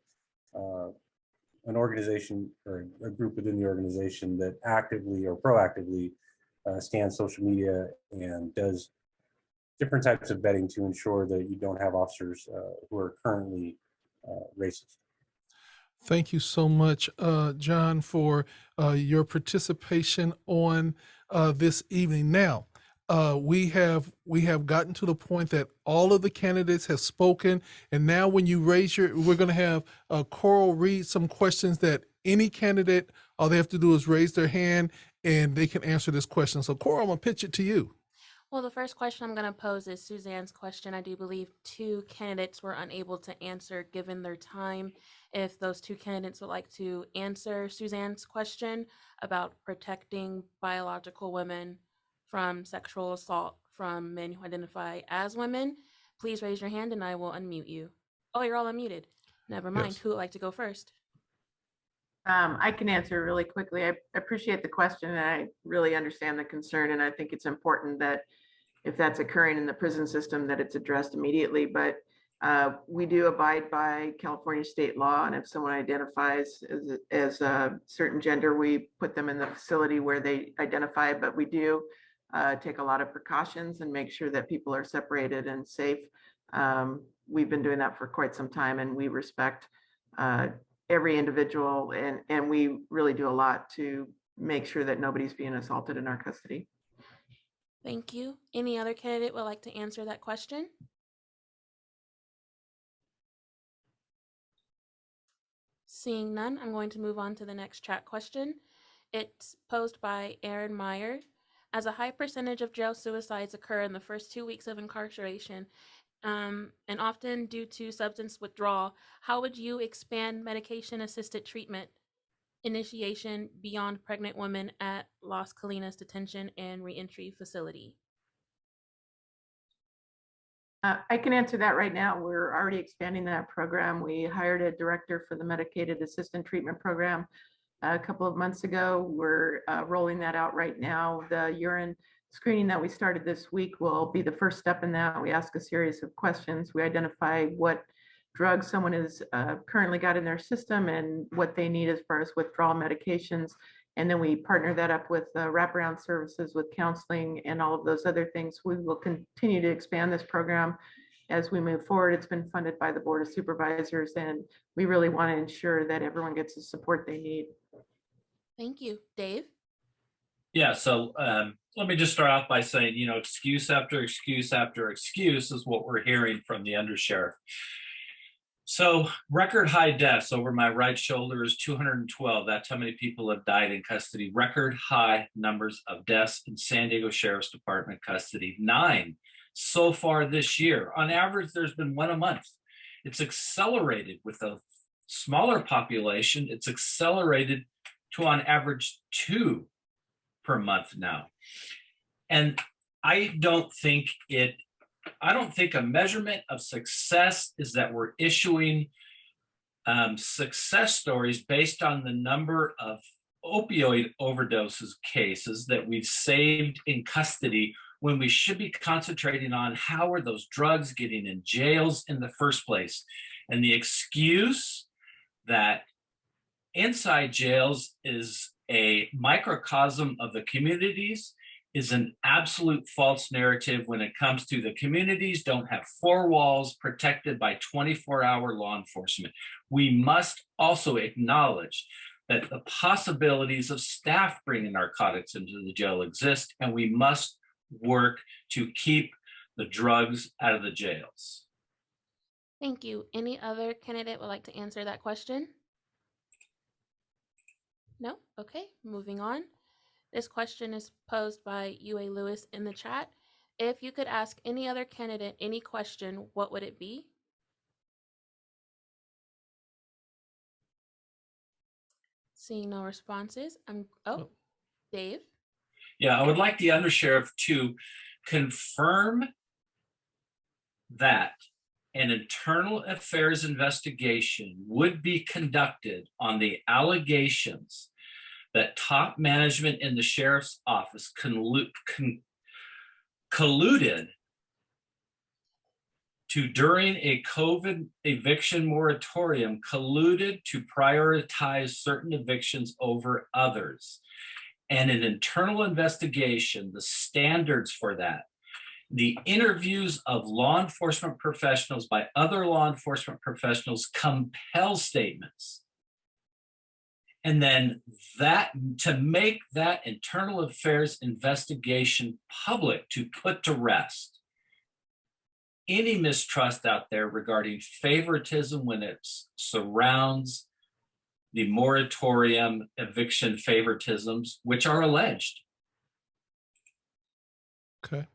an organization or a group within the organization that actively or proactively scans social media and does different types of vetting to ensure that you don't have officers who are currently racist. Thank you so much, John, for your participation on this evening. Now, we have gotten to the point that all of the candidates have spoken, and now when you raise your, we're going to have Coral read some questions that any candidate, all they have to do is raise their hand and they can answer this question. So Coral, I'm gonna pitch it to you. Well, the first question I'm going to pose is Suzanne's question. I do believe 2 candidates were unable to answer given their time. If those 2 candidates would like to answer Suzanne's question about protecting biological women from sexual assault from men who identify as women, please raise your hand and I will unmute you. Oh, you're all unmuted. Never mind. Yes. Who would like to go first? I can answer really quickly. I appreciate the question and I really understand the concern. And I think it's important that if that's occurring in the prison system, that it's addressed immediately. But we do abide by California state law. And if someone identifies as a certain gender, we put them in the facility where they identify. But we do take a lot of precautions and make sure that people are separated and safe. We've been doing that for quite some time and we respect every individual, and we really do a lot to make sure that nobody's being assaulted in our custody. Thank you. Any other candidate would like to answer that question? Seeing none, I'm going to move on to the next chat question. It's posed by Aaron Meyer. As a high percentage of jail suicides occur in the first 2 weeks of incarceration, and often due to substance withdrawal, how would you expand medication-assisted treatment initiation beyond pregnant women at Las Colinas Detention and Reentry Facility? I can answer that right now. We're already expanding that program. We hired a director for the medicated assistant treatment program a couple of months ago. We're rolling that out right now. The urine screening that we started this week will be the first step in that. We ask a series of questions. We identify what drugs someone is currently got in their system and what they need as far as withdrawal medications. And then we partner that up with wraparound services, with counseling and all of those other things. We will continue to expand this program as we move forward. It's been funded by the Board of Supervisors, and we really want to ensure that everyone gets the support they need. Thank you. Dave? Yeah, so let me just start off by saying, excuse after excuse after excuse is what we're hearing from the undersheriff. So record high deaths over my right shoulder is 212. That's how many people have died in custody. Record high numbers of deaths in San Diego Sheriff's Department custody, 9 so far this year. On average, there's been 1 a month. It's accelerated with a smaller population. It's accelerated to on average 2 per month now. And I don't think a measurement of success is that we're issuing success stories based on the number of opioid overdoses cases that we've saved in custody, when we should be concentrating on how are those drugs getting in jails in the first place. And the excuse that inside jails is a microcosm of the communities is an absolute false narrative when it comes to the communities don't have 4 walls protected by 24-hour law enforcement. We must also acknowledge that the possibilities of staff bringing narcotics into the jail exist, and we must work to keep the drugs out of the jails. Thank you. Any other candidate would like to answer that question? No? Okay, moving on. This question is posed by UA Lewis in the chat. If you could ask any other candidate any question, what would it be? Seeing no responses, Dave? Yeah, I would like the undersheriff to confirm that an internal affairs investigation would be conducted on the allegations that top management in the sheriff's office colluded to, during a COVID eviction moratorium, colluded to prioritize certain evictions over others. And an internal investigation, the standards for that, the interviews of law enforcement professionals by other law enforcement professionals, compel statements And then that, to make that internal affairs investigation public, to put to rest any mistrust out there regarding favoritism when it surrounds the moratorium eviction favoritisms, which are alleged. Okay.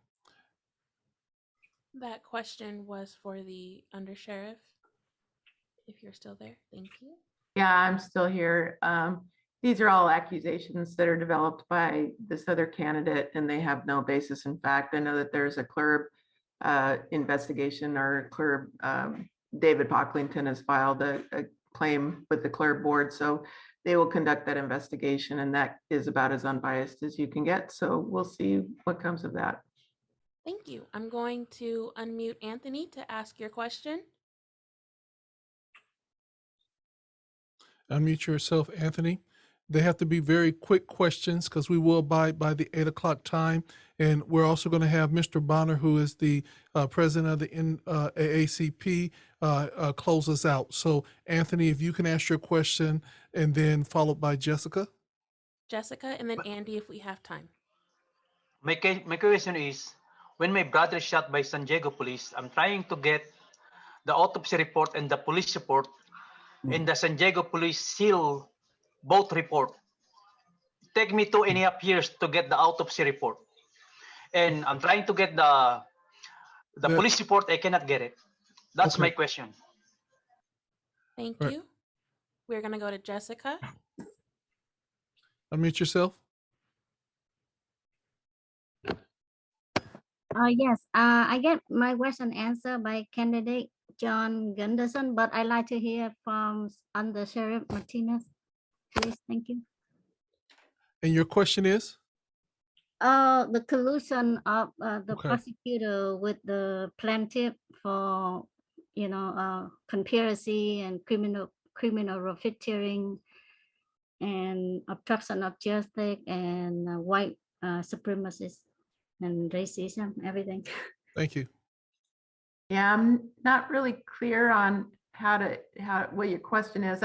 That question was for the undersheriff. If you're still there, thank you. Yeah, I'm still here. These are all accusations that are developed by this other candidate, and they have no basis in fact. I know that there's a CLRB investigation, or CLRB, David Pocklington has filed a claim with the CLRB board, so they will conduct that investigation, and that is about as unbiased as you can get. So we'll see what comes of that. Thank you. I'm going to unmute Anthony to ask your question. Unmute yourself, Anthony. They have to be very quick questions because we will abide by the 8 o'clock time. And we're also going to have Mr. Bonner, who is the president of the NAACP, close us out. So, Anthony, if you can ask your question, and then followed by Jessica. Jessica, and then Andy, if we have time. My question is, when my brother shot by San Diego police, I'm trying to get the autopsy report and the police report, and the San Diego police seal both report. Take me 2.5 years to get the autopsy report, and I'm trying to get the police report. I cannot get it. That's Okay. my question. Thank Right. you. We're going to go to Jessica. Unmute yourself. Yes, I get my question answered by candidate John Gunderson, but I'd like to hear from Under Sheriff Martinez, please. Thank you. And your question is? The collusion of the Okay. prosecutor with the plaintiff for, conspiracy and criminal racketeering and obstruction of justice and white supremacists and racism, everything. Thank you. Yeah, I'm not really clear on what your question is.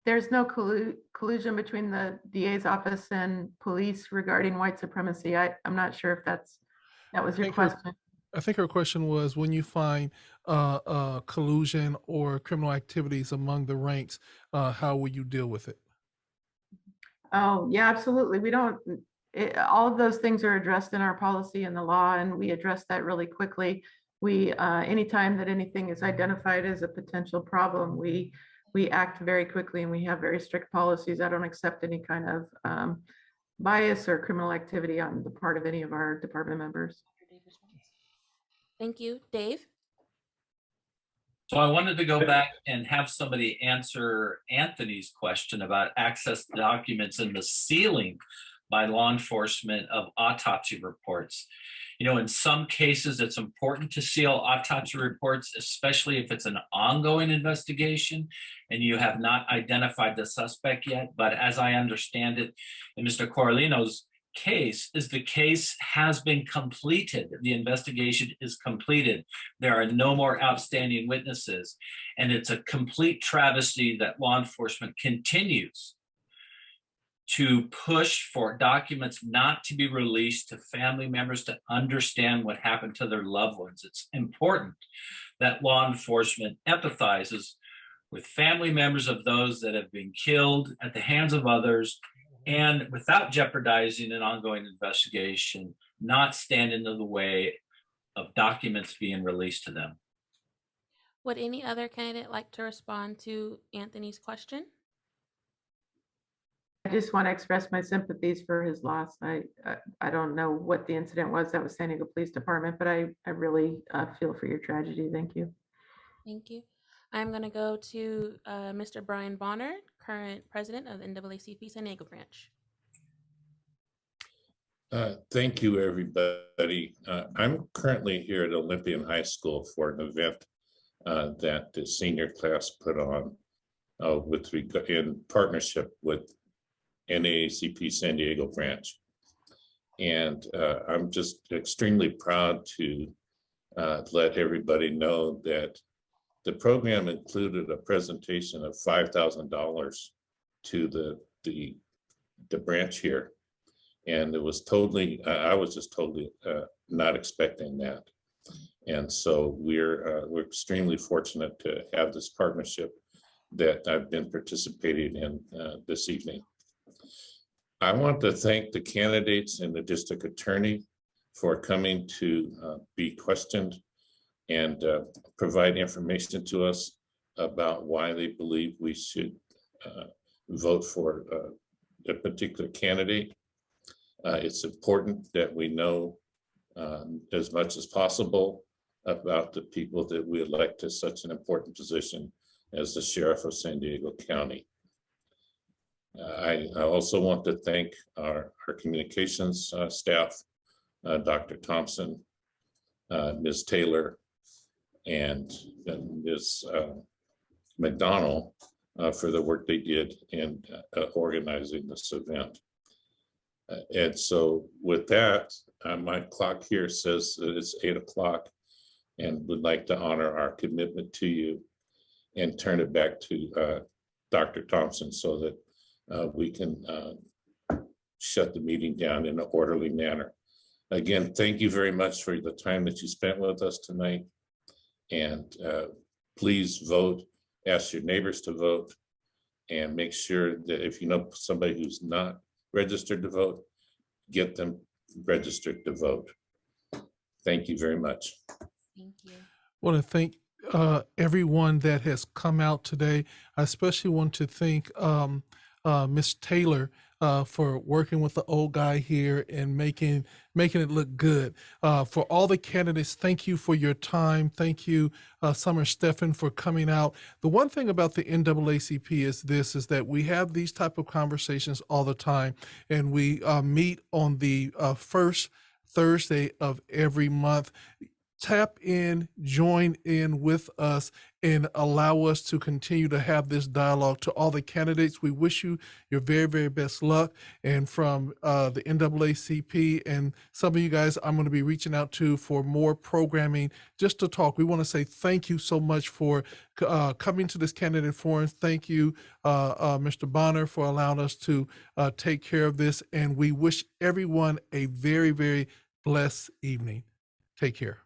There's no collusion between the DA's office and police regarding white supremacy. I'm not sure if that was your question. I think her question was, when you find collusion or criminal activities among the ranks, how will you deal with it? Oh, yeah, absolutely. We don't, all of those things are addressed in our policy and the law, and we address that really quickly. Anytime that anything is identified as a potential problem, we act very quickly, and we have very strict policies. I don't accept any kind of bias or criminal activity on the part of any of our department members. Thank you. Dave? So I wanted to go back and have somebody answer Anthony's question about access to documents and the sealing by law enforcement of autopsy reports. In some cases, it's important to seal autopsy reports, especially if it's an ongoing investigation and you have not identified the suspect yet. But as I understand it, in Mr. Coralino's case, the case has been completed. The investigation is completed. There are no more outstanding witnesses. And it's a complete travesty that law enforcement continues to push for documents not to be released to family members to understand what happened to their loved ones. It's important that law enforcement empathizes with family members of those that have been killed at the hands of others, and without jeopardizing an ongoing investigation, not stand in the way of documents being released to them. Would any other candidate like to respond to Anthony's question? I just want to express my sympathies for his loss. I don't know what the incident was. That was San Diego Police Department, but I really feel for your tragedy. Thank you. Thank you. I'm going to go to Mr. Brian Bonner, current president of the NAACP San Diego branch. Thank you, everybody. I'm currently here at Olympian High School for an event that the senior class put on in partnership with NAACP San Diego branch. And I'm just extremely proud to let everybody know that the program included a presentation of $5,000 to the the branch here. And it was totally, I was just totally not expecting that. And so we're extremely fortunate to have this partnership that I've been participating in this evening. I want to thank the candidates and the district attorney for coming to be questioned and provide information to us about why they believe we should vote for a particular candidate. It's important that we know as much as possible about the people that we elect to such an important position as the Sheriff of San Diego County. I also want to thank our communications staff, Dr. Thompson, Ms. Taylor, and Ms. McDonald for the work they did in organizing this event. And so with that, my clock here says that it's 8 o'clock and would like to honor our commitment to you and turn it back to Dr. Thompson so that we can shut the meeting down in an orderly manner. Again, thank you very much for the time that you spent with us tonight. And please vote, ask your neighbors to vote, and make sure that if you know somebody who's not registered to vote, get them registered to vote. Thank you very much. Thank you. I want to thank everyone that has come out today. I especially want to thank Ms. Taylor for working with the old guy here and making it look good. For all the candidates, thank you for your time. Thank you, Summer Stephan, for coming out. The one thing about the NAACP is that we have these type of conversations all the time, and we meet on the first Thursday of every month. Tap in, join in with us, and allow us to continue to have this dialogue. To all the candidates, we wish you your very, very best luck. And from the NAACP and some of you guys, I'm going to be reaching out to for more programming just to talk. We want to say thank you so much for coming to this candidate forum. Thank you, Mr. Bonner, for allowing us to take care of this. And we wish everyone a very, very blessed evening. Take care.